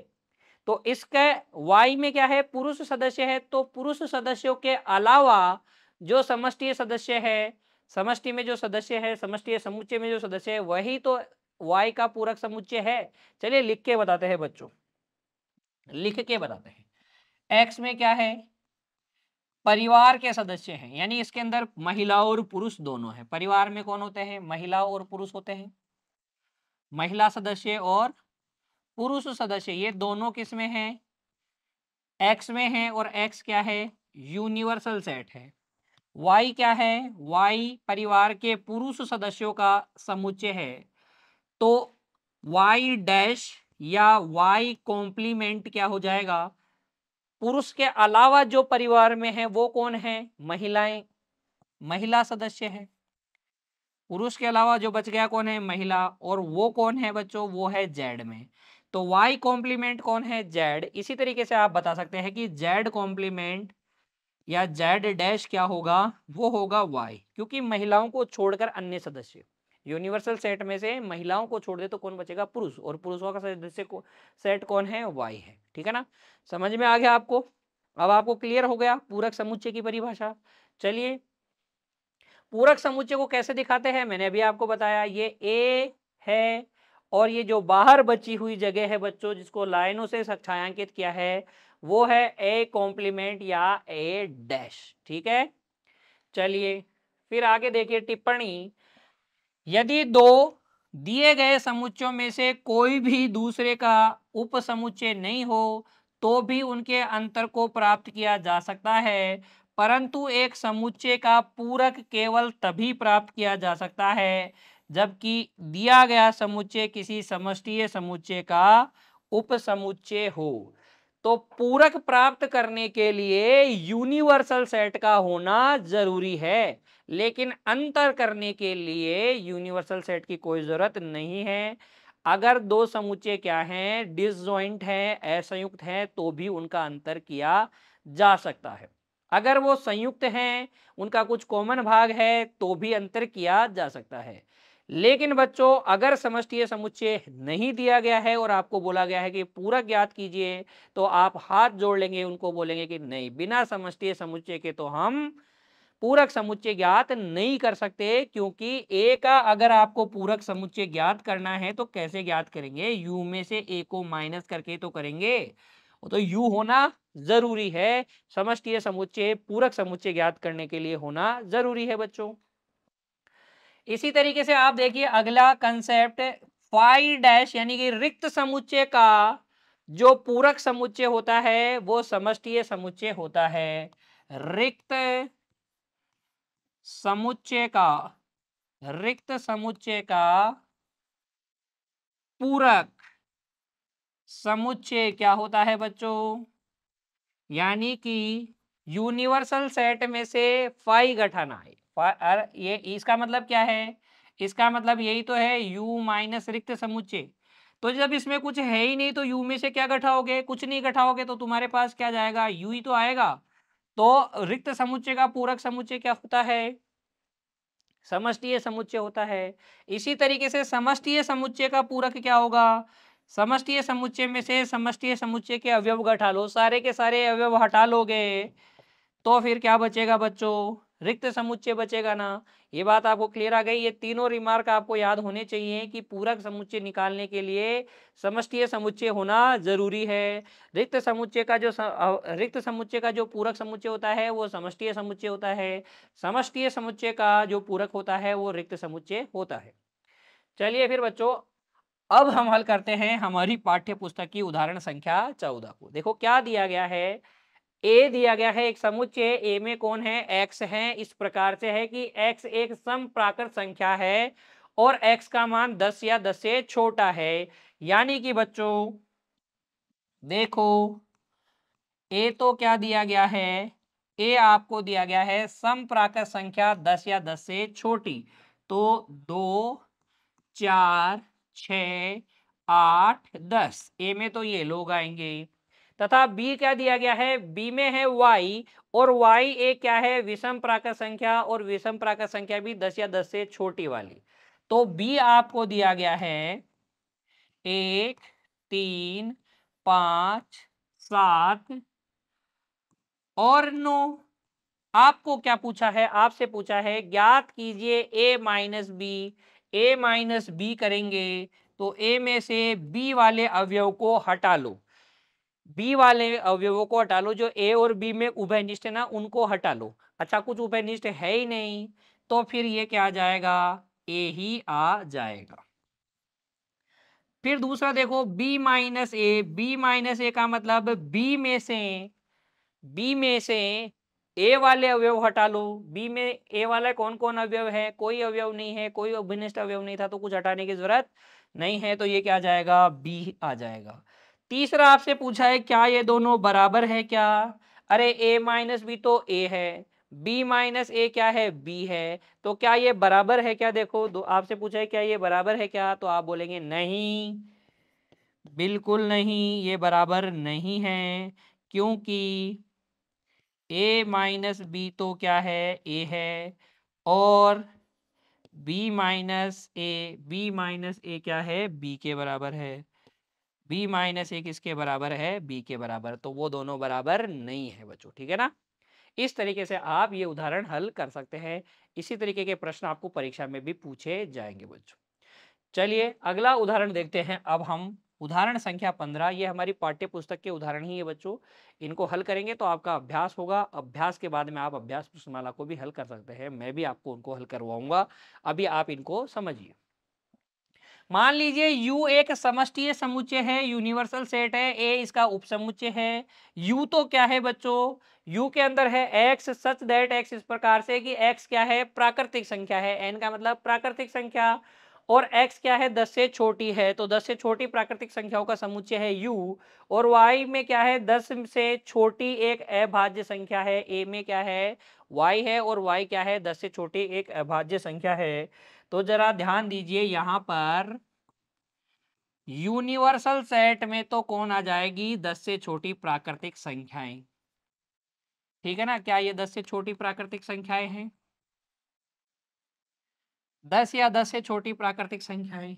तो इसके y में क्या है? पुरुष सदस्य है। तो पुरुष सदस्यों के अलावा जो समष्टीय सदस्य है, समष्टि में जो सदस्य है, समष्टीय समुच्चय में जो सदस्य है, वही तो y का पूरक समुच्चय है। चलिए लिख के बताते हैं बच्चों, लिख के बताते हैं। x में क्या है? परिवार के सदस्य हैं, यानी इसके अंदर महिला और पुरुष दोनों हैं। परिवार में कौन होते हैं? महिला और पुरुष होते हैं। महिला सदस्य और पुरुष सदस्य ये दोनों किस में हैं? x में है। और x क्या है? यूनिवर्सल सेट है। y क्या है? y परिवार के पुरुष सदस्यों का समुच्चय है। तो y डैश या y कॉम्प्लीमेंट क्या हो जाएगा? पुरुष के अलावा जो परिवार में है वो कौन है? महिलाएं, महिला सदस्य है। पुरुष के अलावा जो बच गया कौन है? महिला। और वो कौन है बच्चों? वो है जेड में। तो y कॉम्प्लीमेंट कौन है? जेड। इसी तरीके से आप बता सकते हैं कि जेड कॉम्प्लीमेंट या जेड डैश क्या होगा, वो होगा वाई, क्योंकि महिलाओं को छोड़कर अन्य सदस्य, यूनिवर्सल सेट में से महिलाओं को छोड़ दे तो कौन बचेगा, पुरुष, और पुरुषों का सदस्य को सेट कौन है, वाई है। ठीक है ना, समझ में आ गया आपको। अब आपको क्लियर हो गया पूरक समुच्चय की परिभाषा। चलिए, पूरक समुच्चय को कैसे दिखाते हैं, मैंने अभी आपको बताया, ये ए है और ये जो बाहर बची हुई जगह है बच्चों, जिसको लाइनों से छायांकित किया है, वो है ए कॉम्प्लीमेंट या ए डैश। ठीक है, चलिए फिर आगे देखिए टिप्पणी। यदि दो दिए गए समुच्चयों में से कोई भी दूसरे का उपसमुच्चय नहीं हो तो भी उनके अंतर को प्राप्त किया जा सकता है, परंतु एक समुच्चय का पूरक केवल तभी प्राप्त किया जा सकता है जबकि दिया गया समुच्चय किसी समष्टीय समुच्चय का उपसमुच्चय हो। तो पूरक प्राप्त करने के लिए यूनिवर्सल सेट का होना जरूरी है, लेकिन अंतर करने के लिए यूनिवर्सल सेट की कोई जरूरत नहीं है। अगर दो समुच्चय क्या हैं, डिसजॉइंट हैं, असंयुक्त हैं, तो भी उनका अंतर किया जा सकता है। अगर वो संयुक्त हैं, उनका कुछ कॉमन भाग है, तो भी अंतर किया जा सकता है। लेकिन बच्चों, अगर समष्टीय समुच्चय नहीं दिया गया है और आपको बोला गया है कि पूरक ज्ञात कीजिए, तो आप हाथ जोड़ लेंगे, उनको बोलेंगे कि नहीं, बिना समष्टीय समुच्चय के तो हम पूरक समुच्चय ज्ञात नहीं कर सकते, क्योंकि ए का अगर आपको पूरक समुच्चय ज्ञात करना है तो कैसे ज्ञात करेंगे, यू में से ए को माइनस करके तो करेंगे, तो यू होना जरूरी है। समष्टीय समुच्चय पूरक समुच्चय ज्ञात करने के लिए होना जरूरी है बच्चों। इसी तरीके से आप देखिए अगला कंसेप्ट, फाई डैश यानी कि रिक्त समुच्चय का जो पूरक समुच्चय होता है वो समष्टीय समुच्चय होता है। रिक्त समुच्चय का, रिक्त समुच्चय का पूरक समुच्चय क्या होता है बच्चों, यानी कि यूनिवर्सल सेट में से फाई घटाना है। ये इसका मतलब क्या है, इसका मतलब यही तो है यू माइनस रिक्त समुच्चय। तो जब इसमें कुछ है ही नहीं तो यू में से क्या घटाओगे, कुछ नहीं घटाओगे, तो तुम्हारे पास क्या जाएगा, यू ही तो आएगा। तो रिक्त समुच्चय का पूरक समुच्चय क्या होता है, समष्टीय समुच्चय होता है। इसी तरीके से समष्टीय समुच्चय का पूरक क्या होगा, समष्टीय समुच्चय में से समष्टीय समुच्चय के अवयव घटा लो, सारे के सारे अवयव हटा लोगे तो फिर क्या बचेगा बच्चों, रिक्त समुच्चय बचेगा ना। ये बात आपको क्लियर आ गई। ये तीनों रिमार्क आपको याद होने चाहिए कि पूरक समुच्चय निकालने के लिए समष्टीय समुच्चय होना जरूरी है। रिक्त समुच्चय का जो रिक्त समुच्चय का जो पूरक समुच्चय होता है वो समष्टीय समुच्चय होता है, समष्टीय समुच्चय का जो पूरक होता है वो रिक्त समुच्चय होता है। चलिए फिर बच्चों, अब हम हल करते हैं हमारी पाठ्य पुस्तक की उदाहरण संख्या 14 को। देखो क्या दिया गया है, ए दिया गया है एक समुच्चय, ए में कौन है, एक्स है। इस प्रकार से है कि एक्स एक समप्राकृत संख्या है और एक्स का मान 10 या 10 से छोटा है। यानी कि बच्चों देखो, ए तो क्या दिया गया है, ए आपको दिया गया है समप्राकृत संख्या 10 या 10 से छोटी, तो 2 4 6 8 10, ए में तो ये लोग आएंगे। तथा बी क्या दिया गया है, बी में है वाई, और वाई एक क्या है, विषम प्राकृत संख्या, और विषम प्राकृत संख्या भी 10 या 10 से छोटी वाली। तो बी आपको दिया गया है 1 3 5 7 और 9। आपको क्या पूछा है, आपसे पूछा है ज्ञात कीजिए ए माइनस बी। ए माइनस बी करेंगे तो ए में से बी वाले अवयव को हटा लो, बी वाले अवयवों को हटा लो, जो ए और बी में उभयनिष्ठ है ना उनको हटा लो। अच्छा, कुछ उभयनिष्ठ है ही नहीं, तो फिर ये क्या आ जाएगा, ए ही आ जाएगा। फिर दूसरा देखो बी माइनस ए, बी माइनस ए का मतलब बी में से ए वाले अवयव हटा लो। बी में ए वाला कौन कौन अवयव है, कोई अवयव नहीं है, कोई अभिनिष्ट अवयव नहीं था, तो कुछ हटाने की जरूरत नहीं है, तो ये क्या आ जाएगा, बी आ जाएगा। तीसरा आपसे पूछा है क्या ये दोनों बराबर है क्या, अरे ए माइनस बी तो ए है, बी माइनस ए क्या है, बी है, तो क्या ये बराबर है क्या, देखो दो आपसे पूछा है क्या ये बराबर है क्या, तो आप बोलेंगे नहीं, बिल्कुल नहीं, ये बराबर नहीं है, क्योंकि ए माइनस बी तो क्या है, ए है, और बी माइनस ए क्या है, बी के बराबर है। बी माइनस ए किसके बराबर है, बी के बराबर, तो वो दोनों बराबर नहीं है बच्चों, ठीक है ना। इस तरीके से आप ये उदाहरण हल कर सकते हैं। इसी तरीके के प्रश्न आपको परीक्षा में भी पूछे जाएंगे बच्चों। चलिए अगला उदाहरण देखते हैं। अब हम उदाहरण संख्या 15, ये हमारी पाठ्य पुस्तक के उदाहरण ही है बच्चों। इनको हल करेंगे तो आपका अभ्यास होगा। अभ्यास के बाद में आप अभ्यास प्रश्नमाला को भी हल कर सकते हैं। मैं भी आपको उनको हल करवाऊंगा। अभी आप इनको समझिए। मान लीजिए U एक समष्टीय समुच्चय है, यूनिवर्सल सेट है। A इसका उपसमुच्चय है। U तो क्या है बच्चों, U के अंदर है X सच दैट X इस प्रकार से कि X क्या है, प्राकृतिक संख्या है। N का मतलब प्राकृतिक संख्या, और X क्या है, 10 से छोटी है। तो 10 से छोटी प्राकृतिक संख्याओं का समुच्चय है U। और Y में क्या है, 10 से छोटी एक अभाज्य संख्या है। A में क्या है, Y है, और Y क्या है, 10 से छोटी एक अभाज्य संख्या है। तो जरा ध्यान दीजिए, यहां पर यूनिवर्सल सेट में तो कौन आ जाएगी, 10 से छोटी प्राकृतिक संख्याएं, ठीक है ना। क्या ये 10 से छोटी प्राकृतिक संख्याएं हैं, 10 या 10 से छोटी प्राकृतिक संख्याएं।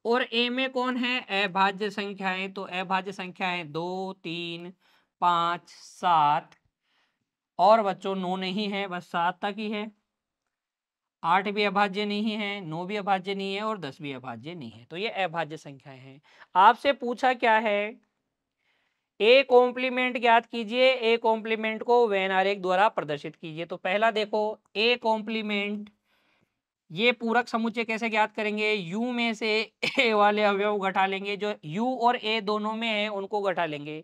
और ए में कौन है, अभाज्य संख्याएं। तो अभाज्य संख्याएं 2 3 5 7, और बच्चों 9 नहीं है, बस 7 तक ही है। 8 भी अभाज्य नहीं है, 9 भी अभाज्य नहीं है, और 10 भी अभाज्य नहीं है। तो ये अभाज्य संख्याएं हैं। आपसे पूछा क्या है, ए कॉम्प्लीमेंट ज्ञात कीजिए। ए कॉम्प्लीमेंट को वेन आरेख द्वारा प्रदर्शित कीजिए। तो पहला देखो, ए कॉम्प्लीमेंट, ये पूरक समुच्चय कैसे ज्ञात करेंगे, यू में से ए वाले अवयव घटा लेंगे। जो यू और ए दोनों में है उनको घटा लेंगे।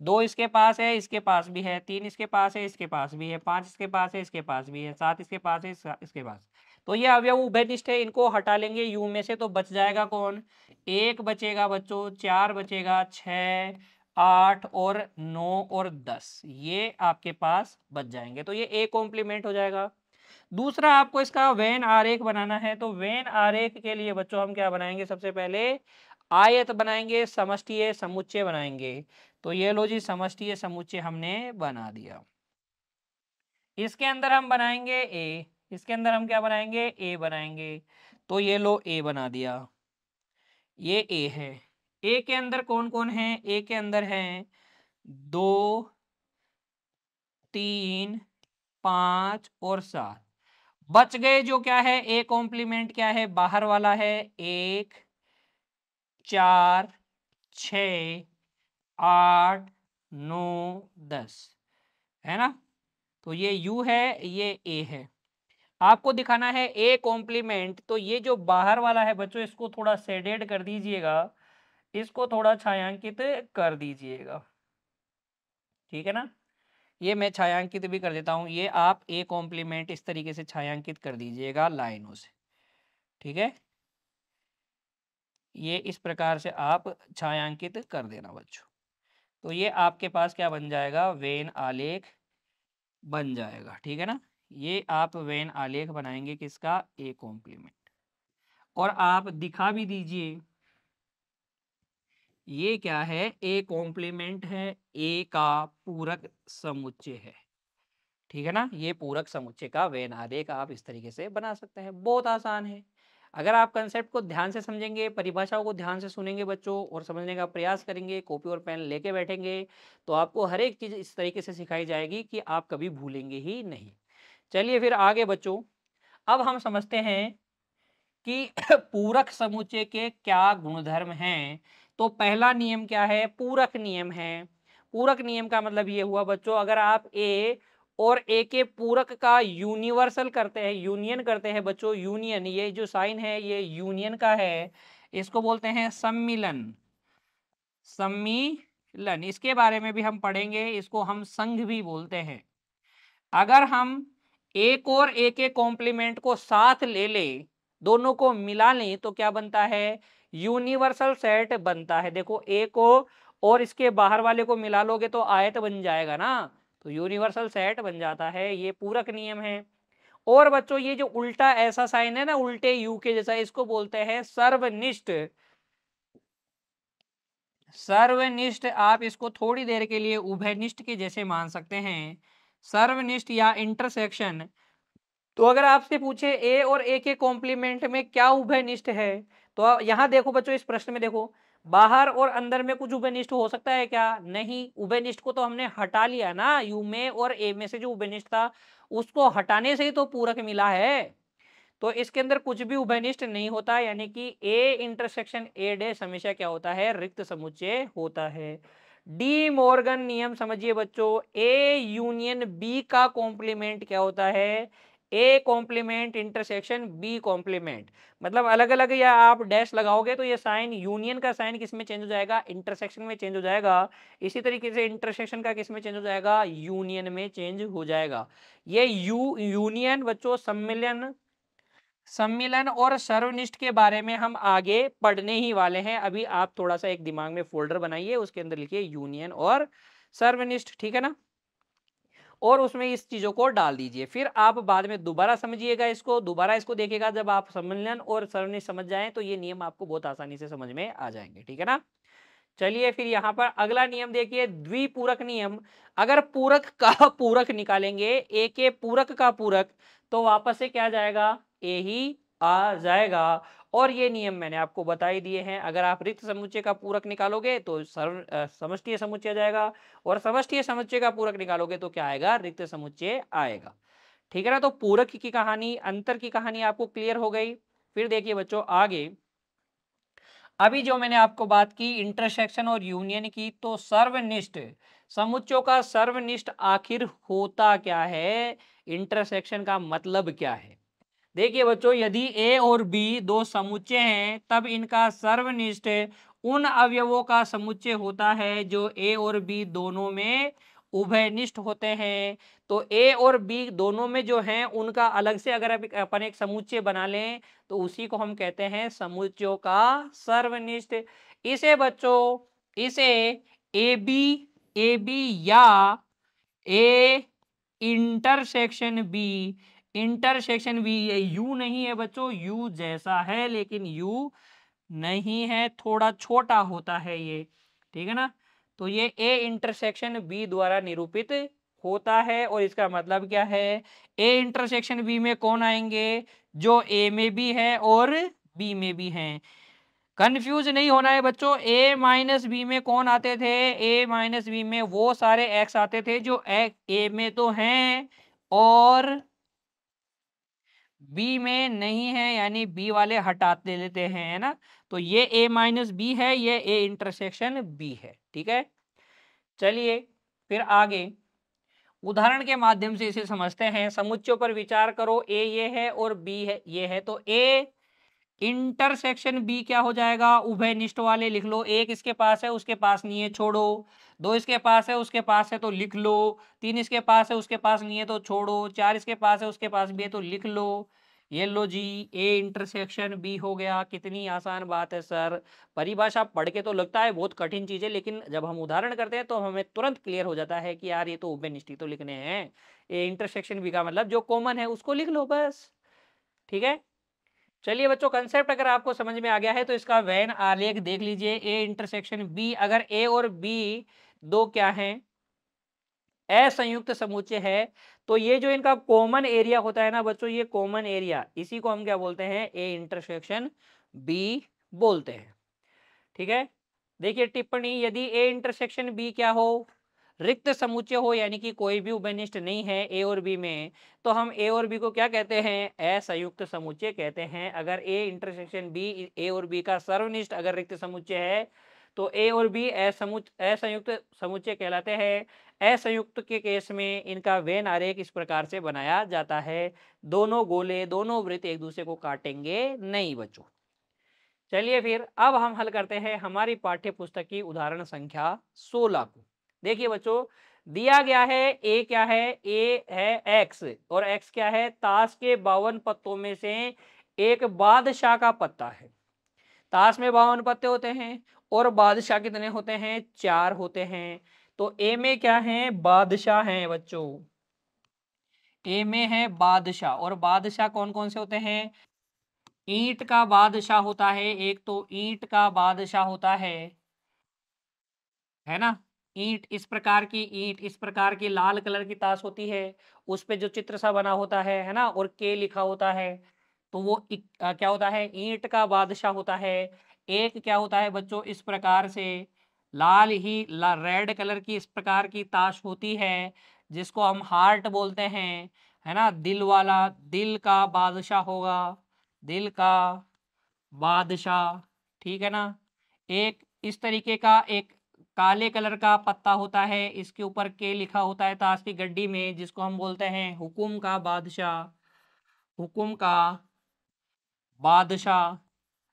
2 इसके पास है, इसके पास भी है। 3 इसके पास है, इसके पास भी है। 5 इसके पास है, इसके पास भी है। 7 इसके पास है, इसके पास। तो ये अवयव उभयनिष्ठ है, इनको हटा लेंगे यू में से। तो बच जाएगा कौन, 1 बचेगा बच्चों, 4 बचेगा, 6 8 और 9 और 10, ये आपके पास बच जाएंगे। तो ये ए कॉम्प्लीमेंट हो जाएगा। दूसरा आपको इसका वेन आरेख बनाना है। तो वेन आरेख के लिए बच्चों हम क्या बनाएंगे, सबसे पहले आयत बनाएंगे, समष्टीय समुच्चय बनाएंगे। तो ये लो जी, समष्टीय समुच्चय हमने बना दिया। इसके अंदर हम बनाएंगे ए, इसके अंदर हम क्या बनाएंगे, ए बनाएंगे। तो ये लो ए बना दिया, ये ए है। ए के अंदर कौन कौन है, ए के अंदर है 2 3 5 और 7। बच गए जो क्या है, ए कॉम्प्लीमेंट क्या है, बाहर वाला है 1 4 6 8 9 10, है ना। तो ये U है, ये A है। आपको दिखाना है ए कॉम्प्लीमेंट। तो ये जो बाहर वाला है बच्चों, इसको थोड़ा शेडेड कर दीजिएगा, इसको थोड़ा छायांकित कर दीजिएगा, ठीक है ना। ये मैं छायांकित भी कर देता हूं। ये आप ए कॉम्प्लीमेंट इस तरीके से छायांकित कर दीजिएगा लाइनों से, ठीक है। ये इस प्रकार से आप छायांकित कर देना बच्चों। तो ये आपके पास क्या बन जाएगा, वेन आलेख बन जाएगा, ठीक है ना। ये आप वेन आलेख बनाएंगे किसका, ए कॉम्प्लीमेंट। और आप दिखा भी दीजिए, ये क्या है, ए कॉम्प्लीमेंट है, ए का पूरक समुच्चय है, ठीक है ना। ये पूरक समुच्चय का वेन आरेख आप इस तरीके से बना सकते हैं। बहुत आसान है। अगर आप कंसेप्ट को ध्यान से समझेंगे, परिभाषाओं को ध्यान से सुनेंगे बच्चों, और समझने का प्रयास करेंगे, कॉपी और पेन लेके बैठेंगे, तो आपको हर एक चीज इस तरीके से सिखाई जाएगी कि आप कभी भूलेंगे ही नहीं। चलिए फिर आगे बच्चों, अब हम समझते हैं कि पूरक समुच्चय के क्या गुणधर्म हैं। तो पहला नियम क्या है, पूरक नियम है। पूरक नियम का मतलब ये हुआ बच्चों, अगर आप ए और ए के पूरक का यूनिवर्सल करते हैं, यूनियन करते हैं बच्चों, यूनियन, ये जो साइन है ये यूनियन का है, इसको बोलते हैं सम्मिलन। सम्मिलन, इसके बारे में भी हम पढ़ेंगे, इसको हम संघ भी बोलते हैं। अगर हम एक और ए के कॉम्प्लीमेंट को साथ ले लें, दोनों को मिला लें, तो क्या बनता है, यूनिवर्सल सेट बनता है। देखो ए को और इसके बाहर वाले को मिला लोगे तो आयत बन जाएगा ना, तो यूनिवर्सल सेट बन जाता है। ये पूरक नियम है। और बच्चों ये जो उल्टा ऐसा साइन है ना, उल्टे यू के जैसा, इसको बोलते हैं सर्वनिष्ठ। सर्वनिष्ठ, आप इसको थोड़ी देर के लिए उभयनिष्ठ के जैसे मान सकते हैं। सर्वनिष्ठ या इंटरसेक्शन। तो अगर आपसे पूछे ए और ए के कॉम्प्लीमेंट में क्या उभयनिष्ठ है, तो यहाँ देखो बच्चों, इस प्रश्न में देखो, बाहर और अंदर में कुछ उभयनिष्ठ हो सकता है क्या? नहीं, उभयनिष्ठ को तो हमने हटा लिया ना, यू में और ए में से जो उभयनिष्ठ था उसको हटाने से ही तो पूरक मिला है। तो इसके अंदर कुछ भी उभयनिष्ठ नहीं होता, यानी कि ए इंटरसेक्शन ए डैश हमेशा क्या होता है? रिक्त समुच्चय होता है। डी मॉर्गन नियम समझिए बच्चों, ए यूनियन बी का कॉम्प्लीमेंट क्या होता है? A complement intersection B complement. मतलब अलग अलग या आप डैश लगाओगे तो ये साइन, यूनियन का साइन किस में चेंज हो जाएगा? इंटरसेक्शन में चेंज हो जाएगा। इसी तरीके से इंटरसेक्शन का किस में चेंज हो जाएगा? यूनियन में चेंज हो जाएगा। ये यूनियन बच्चों सम्मिलन, सम्मिलन और सर्वनिष्ठ के बारे में हम आगे पढ़ने ही वाले हैं। अभी आप थोड़ा सा एक दिमाग में फोल्डर बनाइए, उसके अंदर लिखिए यूनियन और सर्वनिष्ठ, ठीक है ना, और उसमें इस चीजों को डाल दीजिए। फिर आप बाद में दोबारा समझिएगा, इसको दोबारा इसको देखिएगा। जब आप सम्मिलन और सर्वनिष्ठ समझ जाएं तो ये नियम आपको बहुत आसानी से समझ में आ जाएंगे, ठीक है ना। चलिए फिर यहाँ पर अगला नियम देखिए, द्विपूरक नियम। अगर पूरक का पूरक निकालेंगे, ए के पूरक का पूरक, तो वापस से क्या जाएगा? ए ही आ जाएगा। और ये नियम मैंने आपको बता ही दिए हैं। अगर आप रिक्त समुच्चय का पूरक निकालोगे तो समष्टीय समुच्चय जाएगा, और समष्टीय समुच्चय का पूरक निकालोगे तो क्या आएगा? रिक्त समुच्चय आएगा, ठीक है ना। तो पूरक की कहानी, अंतर की कहानी आपको क्लियर हो गई। फिर देखिए बच्चों आगे, अभी जो मैंने आपको बात की इंटरसेक्शन और यूनियन की, तो सर्वनिष्ठ समुच्चयों का सर्वनिष्ठ आखिर होता क्या है? इंटरसेक्शन का मतलब क्या है? देखिए बच्चों, यदि ए और बी दो समुच्चय हैं तब इनका सर्वनिष्ठ उन अवयवों का समुच्चय होता है जो ए और बी दोनों में उभयनिष्ठ होते हैं। तो ए और बी दोनों में जो हैं उनका अलग से अगर अपन एक समुच्चय बना लें तो उसी को हम कहते हैं समुच्चयों का सर्वनिष्ठ। इसे बच्चों, इसे ए बी या A intersection B, intersection B, ये यू नहीं है बच्चों, यू जैसा है लेकिन यू नहीं है, थोड़ा छोटा होता है ये, ठीक है ना। तो ये ए इंटरसेक्शन बी द्वारा निरूपित होता है। और इसका मतलब क्या है? ए इंटरसेक्शन बी में कौन आएंगे? जो ए में भी है और बी में भी हैं। कंफ्यूज नहीं होना है बच्चों, ए माइनस बी में कौन आते थे? ए माइनस बी में वो सारे एक्स आते थे जो ए में तो हैं और बी में नहीं है, यानी बी वाले हटाते लेते हैं, है ना। तो ये ए माइनस बी है, ये ए इंटरसेक्शन बी है, ठीक है। चलिए फिर आगे उदाहरण के माध्यम से इसे समझते हैं। समुच्चयों पर विचार करो, ए ये है और बी है ये है, तो ए इंटरसेक्शन बी क्या हो जाएगा? उभयनिष्ठ वाले लिख लो। एक इसके पास है उसके पास नहीं है, छोड़ो। दो इसके पास है उसके पास है तो लिख लो। तीन इसके पास है उसके पास नहीं है तो छोड़ो। चार इसके पास है उसके पास भी है तो लिख लो। ये लो जी, ए इंटरसेक्शन बी हो गया। कितनी आसान बात है सर। परिभाषा पढ़ के तो लगता है बहुत कठिन चीज है, लेकिन जब हम उदाहरण करते हैं तो हमें तुरंत क्लियर हो जाता है कि यार ये तो उभयनिष्ठ तो लिखने हैं। ए इंटरसेक्शन बी का मतलब जो कॉमन है उसको लिख लो बस, ठीक है। चलिए बच्चों, कंसेप्ट अगर आपको समझ में आ गया है तो इसका वेन आलेख देख लीजिए। ए इंटरसेक्शन बी, अगर ए और बी दो क्या हैं? असंयुक्त समुच्चय है, तो ये जो इनका कॉमन एरिया होता है ना बच्चों, ये कॉमन एरिया, इसी को हम क्या बोलते हैं? ए इंटरसेक्शन बी बोलते हैं, ठीक है। देखिए टिप्पणी, यदि ए इंटरसेक्शन बी क्या हो? रिक्त समुच्चय हो, यानी कि कोई भी उभयनिष्ठ नहीं है ए और बी में, तो हम ए और बी को क्या कहते हैं? असंयुक्त समुच्चय कहते हैं। अगर ए इंटरसेक्शन बी, ए और बी का सर्वनिष्ठ अगर रिक्त समुच्चय है तो ए और बी असंयुक्त समुच्चय कहलाते हैं। असंयुक्त के केस में इनका वेन आरेख इस प्रकार से बनाया जाता है। दोनों गोले, दोनों वृत्त एक दूसरे को काटेंगे नहीं बच्चों। चलिए फिर अब हम हल करते हैं हमारी पाठ्य पुस्तक की उदाहरण संख्या 16 को। देखिए बच्चों, दिया गया है ए क्या है? ए है एक्स, और एक्स क्या है? ताश के 52 पत्तों में से एक बादशाह का पत्ता है। ताश में 52 पत्ते होते हैं और बादशाह कितने होते हैं? 4 होते हैं। तो ए में क्या है? बादशाह हैं बच्चों। ए में है बादशाह, और बादशाह कौन कौन से होते हैं? ईंट का बादशाह होता है एक, तो ईंट का बादशाह होता है ना। ईंट, इस प्रकार की ईंट, इस प्रकार की लाल कलर की ताश होती है, उस पे जो चित्र सा बना होता है ना, और के लिखा होता है, तो वो क्या होता है, ईंट का बादशाह होता है। एक क्या होता है बच्चों, इस प्रकार से लाल ही रेड कलर की इस प्रकार की ताश होती है, जिसको हम हार्ट बोलते हैं, है ना, दिल वाला, दिल का बादशाह होगा, दिल का बादशाह, ठीक है ना। एक इस तरीके का एक काले कलर का पत्ता होता है, इसके ऊपर के लिखा होता है ताश की गड्डी में, जिसको हम बोलते हैं हुकुम का बादशाह, हुकुम का बादशाह,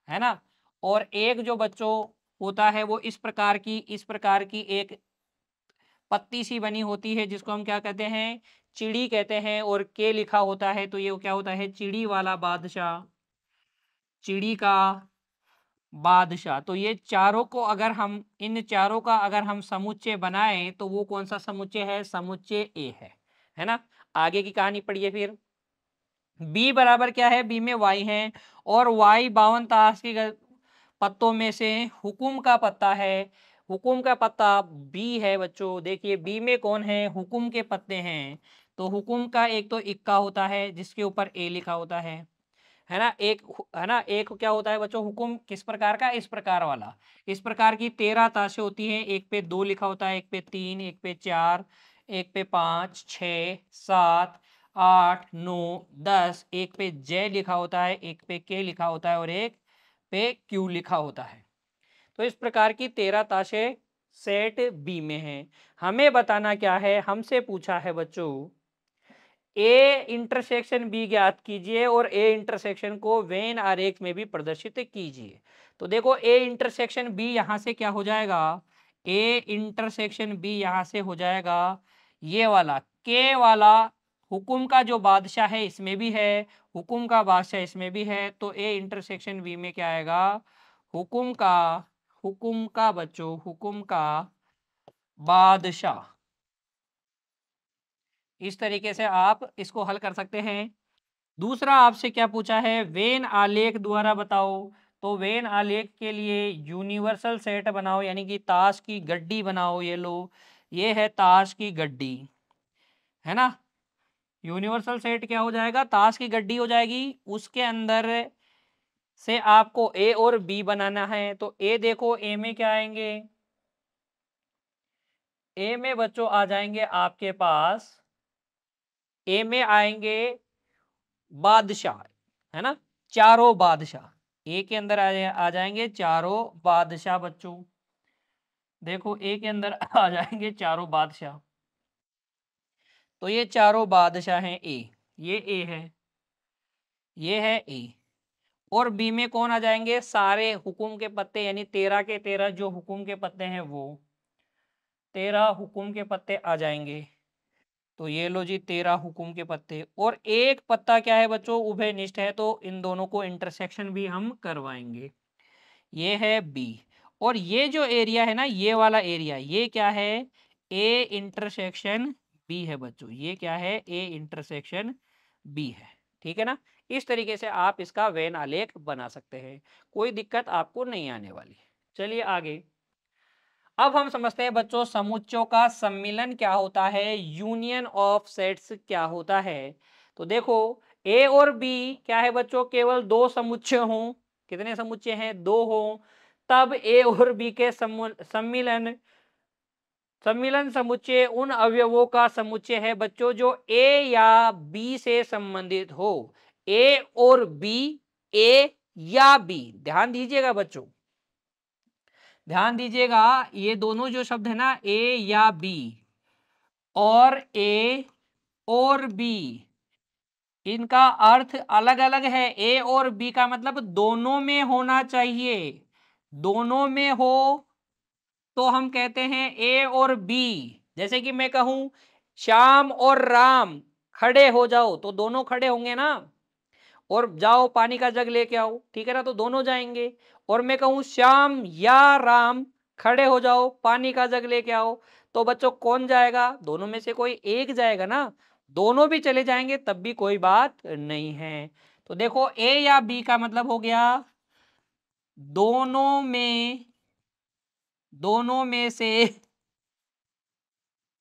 है ना। और एक जो बच्चों होता है वो इस प्रकार की एक पत्ती सी बनी होती है, जिसको हम क्या कहते हैं, चिड़ी कहते हैं, और के लिखा होता है, तो ये क्या होता है, चिड़ी वाला बादशाह, चिड़ी का बादशाह। तो ये चारों को अगर हम, इन चारों का अगर हम समुच्चय बनाएं, तो वो कौन सा समुच्चय है, समुच्चय ए है ना। आगे की कहानी पढ़िए फिर। बी बराबर क्या है, बी में वाई है, और वाई 52 ताश के पत्तों में से हुकुम का पत्ता है, हुकुम का पत्ता बी है बच्चों। देखिए बी में कौन है, हुकुम के पत्ते हैं। तो हुकुम का एक तो इक्का होता है, जिसके ऊपर ए लिखा होता है ना। एक है ना, एक क्या होता है बच्चों, हुकुम किस प्रकार का, इस प्रकार वाला। इस प्रकार की 13 ताशें होती हैं, एक पे 2 लिखा होता है, एक पे 3, एक पे 4, एक पे 5, 6, 7, 8, 9, 10, एक पे जे लिखा होता है, एक पे के लिखा होता है, और एक पे क्यू लिखा होता है। तो इस प्रकार की 13 ताशें सेट बी में हैं। हमें बताना क्या है, हमसे पूछा है बच्चों, ए इंटरसेक्शन बी ज्ञात कीजिए और ए इंटरसेक्शन को वेन आरेख में भी प्रदर्शित कीजिए। तो देखो ए इंटरसेक्शन बी यहां से क्या हो जाएगा, ए इंटरसेक्शन बी यहां से हो जाएगा ये वाला के वाला, हुकुम का जो बादशाह है इसमें भी है, हुकुम का बादशाह इसमें भी है, तो ए इंटरसेक्शन बी में क्या आएगा, हुकुम का, हुकुम का बच्चों, हुकुम का बादशाह। इस तरीके से आप इसको हल कर सकते हैं। दूसरा आपसे क्या पूछा है, वेन आलेख द्वारा बताओ। तो वेन आलेख के लिए यूनिवर्सल सेट बनाओ, यानी कि ताश की गड्डी बनाओ। ये लो, ये है ताश की गड्डी, है ना। यूनिवर्सल सेट क्या हो जाएगा, ताश की गड्डी हो जाएगी। उसके अंदर से आपको ए और बी बनाना है। तो ए देखो, ए में क्या आएंगे, ए में बच्चों आ जाएंगे आपके पास, ए में आएंगे बादशाह, है ना, चारों बादशाह। ए के अंदर आ जाएंगे चारों बादशाह बच्चों। देखो ए के अंदर आ जाएंगे चारों बादशाह। तो ये चारों बादशाह हैं ए, ये ए है, ये है ए। और बी में कौन आ जाएंगे, सारे हुकुम के पत्ते, यानी 13 के 13 जो हुकुम के पत्ते हैं, वो 13 हुकुम के पत्ते आ जाएंगे। तो ये लो जी 13 हुकुम के पत्ते, और एक पत्ता क्या है बच्चों, उभयनिष्ठ है, तो इन दोनों को इंटरसेक्शन भी हम करवाएंगे। ये है बी। और ये जो एरिया है ना, ये वाला एरिया, ये क्या है, ए इंटरसेक्शन बी है बच्चों। ये क्या है, ए इंटरसेक्शन बी है, ठीक है ना। इस तरीके से आप इसका वेन आलेख बना सकते हैं, कोई दिक्कत आपको नहीं आने वाली। चलिए आगे। अब हम समझते हैं बच्चों, समुच्चयों का सम्मिलन क्या होता है, यूनियन ऑफ सेट्स क्या होता है। तो देखो ए और बी क्या है बच्चों, केवल दो समुच्चय हों, कितने समुच्चय हैं, दो हों, तब ए और बी के सम्मिलन, सम्मिलन समुच्चय उन अवयवों का समुच्चय है बच्चों जो ए या बी से संबंधित हो। ए और बी, ए या बी, ध्यान दीजिएगा बच्चों, ध्यान दीजिएगा, ये दोनों जो शब्द है ना, ए या बी और ए और बी, इनका अर्थ अलग अलग है। ए और बी का मतलब दोनों में होना चाहिए, दोनों में हो तो हम कहते हैं ए और बी। जैसे कि मैं कहूं श्याम और राम खड़े हो जाओ, तो दोनों खड़े होंगे ना, और जाओ पानी का जग लेके आओ, ठीक है ना, तो दोनों जाएंगे। और मैं कहूं श्याम या राम खड़े हो जाओ, पानी का जग लेके आओ, तो बच्चों कौन जाएगा, दोनों में से कोई एक जाएगा ना। दोनों भी चले जाएंगे तब भी कोई बात नहीं है। तो देखो ए या बी का मतलब हो गया दोनों में, दोनों में से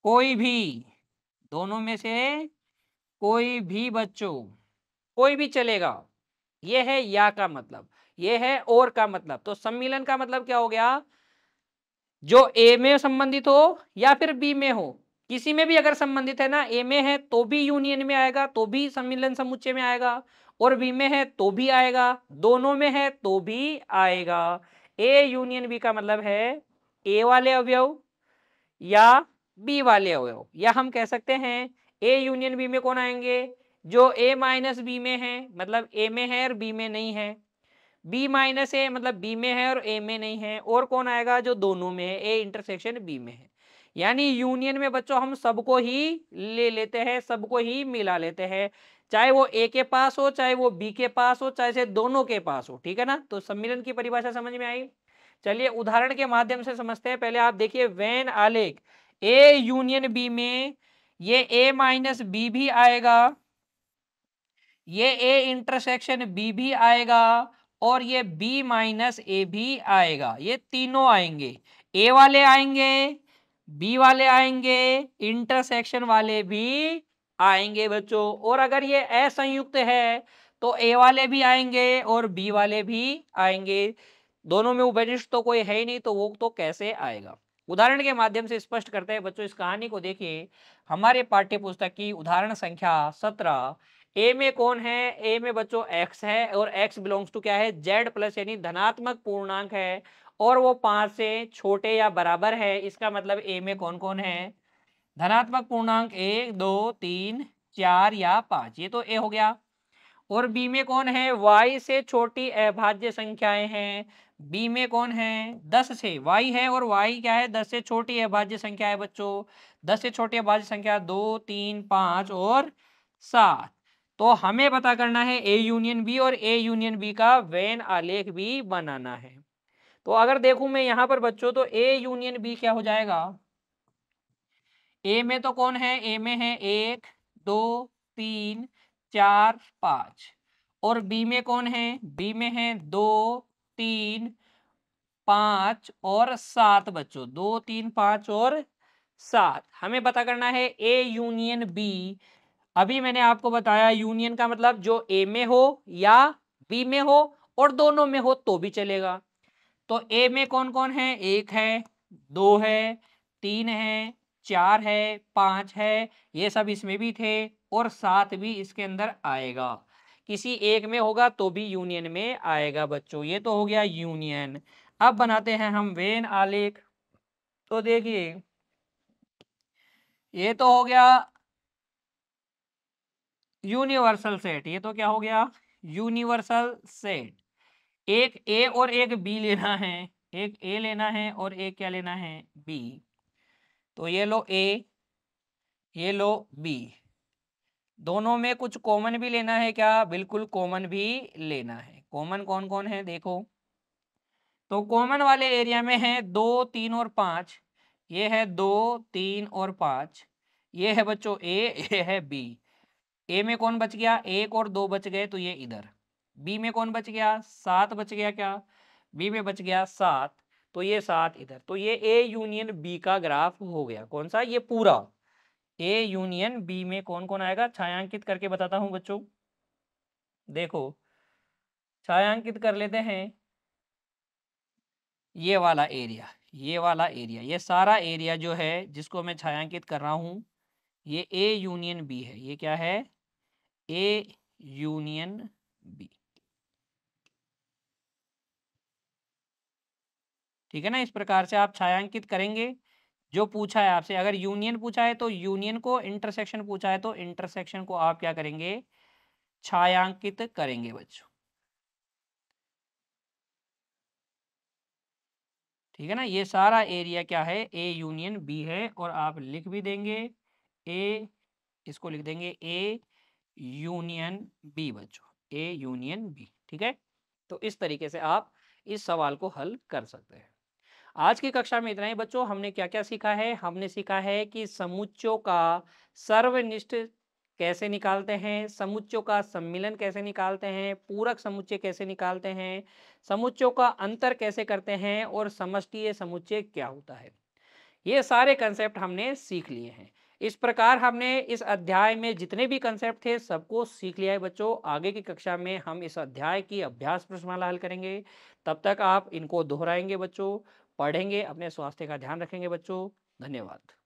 कोई भी, दोनों में से कोई भी बच्चों, कोई भी चलेगा। ये है या का मतलब, ये है और का मतलब। तो सम्मिलन का मतलब क्या हो गया, जो ए में संबंधित हो या फिर बी में हो, किसी में भी अगर संबंधित है ना, ए में है तो भी यूनियन में आएगा, तो भी सम्मिलन समुच्चय में आएगा, और बी में है तो भी आएगा, दोनों में है तो भी आएगा। ए यूनियन बी का मतलब है ए वाले अवयव या बी वाले अवयव, या हम कह सकते हैं ए यूनियन बी में कौन आएंगे, जो ए माइनस बी में है, मतलब ए में है और बी में नहीं है, बी माइनस ए मतलब बी में है और ए में नहीं है, और कौन आएगा, जो दोनों में है, ए इंटरसेक्शन बी में है। यानी यूनियन में बच्चों हम सबको ही ले लेते हैं, सबको ही मिला लेते हैं, चाहे वो ए के पास हो, चाहे वो बी के पास हो, चाहे से दोनों के पास हो। ठीक है ना, तो सम्मिलन की परिभाषा समझ में आई। चलिए उदाहरण के माध्यम से समझते हैं। पहले आप देखिए वेन आलेख, ए यूनियन बी में ये ए माइनस बी भी आएगा, ये ए इंटरसेक्शन बी भी आएगा, और ये बी माइनस ए भी आएगा। ये तीनों आएंगे, ए वाले आएंगे, बी वाले आएंगे, इंटरसेक्शन वाले भी आएंगे बच्चों। और अगर ये असंयुक्त है तो ए वाले भी आएंगे और बी वाले भी आएंगे। दोनों में उभयनिष्ठ तो कोई है ही नहीं, तो वो तो कैसे आएगा। उदाहरण के माध्यम से स्पष्ट करते हैं बच्चों। इस कहानी को देखिए, हमारे पाठ्य पुस्तक की उदाहरण संख्या 17। ए में कौन है, ए में बच्चों x है, और x बिलोंग्स टू क्या है, z प्लस, यानी धनात्मक पूर्णांक है, और वो 5 से छोटे या बराबर है। इसका मतलब ए में कौन कौन है, धनात्मक पूर्णांक 1 2 3 4 या 5, ये तो ए हो गया। और बी में कौन है, y से छोटी अभाज्य संख्याएं हैं। बी में कौन है, 10 से, y है और y क्या है, 10 से छोटी अभाज्य संख्या है बच्चों। 10 से छोटी अभाज्य संख्या 2 3 5 और 7। तो हमें पता करना है ए यूनियन बी, और ए यूनियन बी का वेन आलेख भी बनाना है। तो अगर देखूं मैं यहाँ पर बच्चों, तो ए यूनियन बी क्या हो जाएगा, ए में तो कौन है, ए में है 1 2 3 4 5, और बी में कौन है, बी में है 2 3 5 और 7 बच्चों, 2 3 5 और 7। हमें पता करना है ए यूनियन बी। अभी मैंने आपको बताया यूनियन का मतलब जो ए में हो या बी में हो और दोनों में हो तो भी चलेगा। तो ए में कौन कौन है, 1 है, 2 है, 3 है, 4 है, 5 है, ये सब इसमें भी थे, और 7 भी इसके अंदर आएगा। किसी एक में होगा तो भी यूनियन में आएगा बच्चों। ये तो हो गया यूनियन। अब बनाते हैं हम वेन आलेख। तो देखिए, ये तो हो गया यूनिवर्सल सेट। ये तो क्या हो गया, यूनिवर्सल सेट। एक ए और एक बी लेना है, एक ए लेना है और एक क्या लेना है, बी। तो ये लो ए, ये लो बी, दोनों में कुछ कॉमन भी लेना है क्या, बिल्कुल कॉमन भी लेना है। कॉमन कौन कौन है देखो, तो कॉमन वाले एरिया में है 2 3 और 5। ये है 2 3 और 5। ये है बच्चों ए, ये है बी। ए में कौन बच गया, 1 और 2 बच गए, तो ये इधर। बी में कौन बच गया, 7 बच गया क्या, बी में बच गया 7, तो ये 7 इधर। तो ये ए यूनियन बी का ग्राफ हो गया। कौन सा, ये पूरा ए यूनियन बी में कौन कौन आएगा, छायांकित करके बताता हूं बच्चों। देखो छायांकित कर लेते हैं, ये वाला एरिया, ये वाला एरिया, ये सारा एरिया जो है जिसको मैं छायांकित कर रहा हूं, ये ए यूनियन बी है। ये क्या है, ए यूनियन बी। ठीक है ना, इस प्रकार से आप छायांकित करेंगे। जो पूछा है आपसे, अगर यूनियन पूछा है तो यूनियन को, इंटरसेक्शन पूछा है तो इंटरसेक्शन को आप क्या करेंगे, छायांकित करेंगे बच्चों। ठीक है ना, ये सारा एरिया क्या है, ए यूनियन बी है। और आप लिख भी देंगे ए, इसको लिख देंगे ए यूनियन बी बच्चों, ए यूनियन बी। ठीक है, तो इस तरीके से आप इस सवाल को हल कर सकते हैं। आज की कक्षा में इतना ही बच्चों। हमने क्या क्या सीखा है, हमने सीखा है कि समुच्चयों का सर्वनिष्ठ कैसे निकालते हैं, समुच्चयों का सम्मिलन कैसे निकालते हैं, पूरक समुच्चय कैसे निकालते हैं, समुच्चयों का अंतर कैसे करते हैं, और समष्टीय समुच्चय क्या होता है। ये सारे कंसेप्ट हमने सीख लिए हैं। इस प्रकार हमने इस अध्याय में जितने भी कंसेप्ट थे सबको सीख लिया है बच्चों। आगे की कक्षा में हम इस अध्याय की अभ्यास प्रश्नमाला हल करेंगे। तब तक आप इनको दोहराएँगे बच्चों, पढ़ेंगे, अपने स्वास्थ्य का ध्यान रखेंगे बच्चों। धन्यवाद।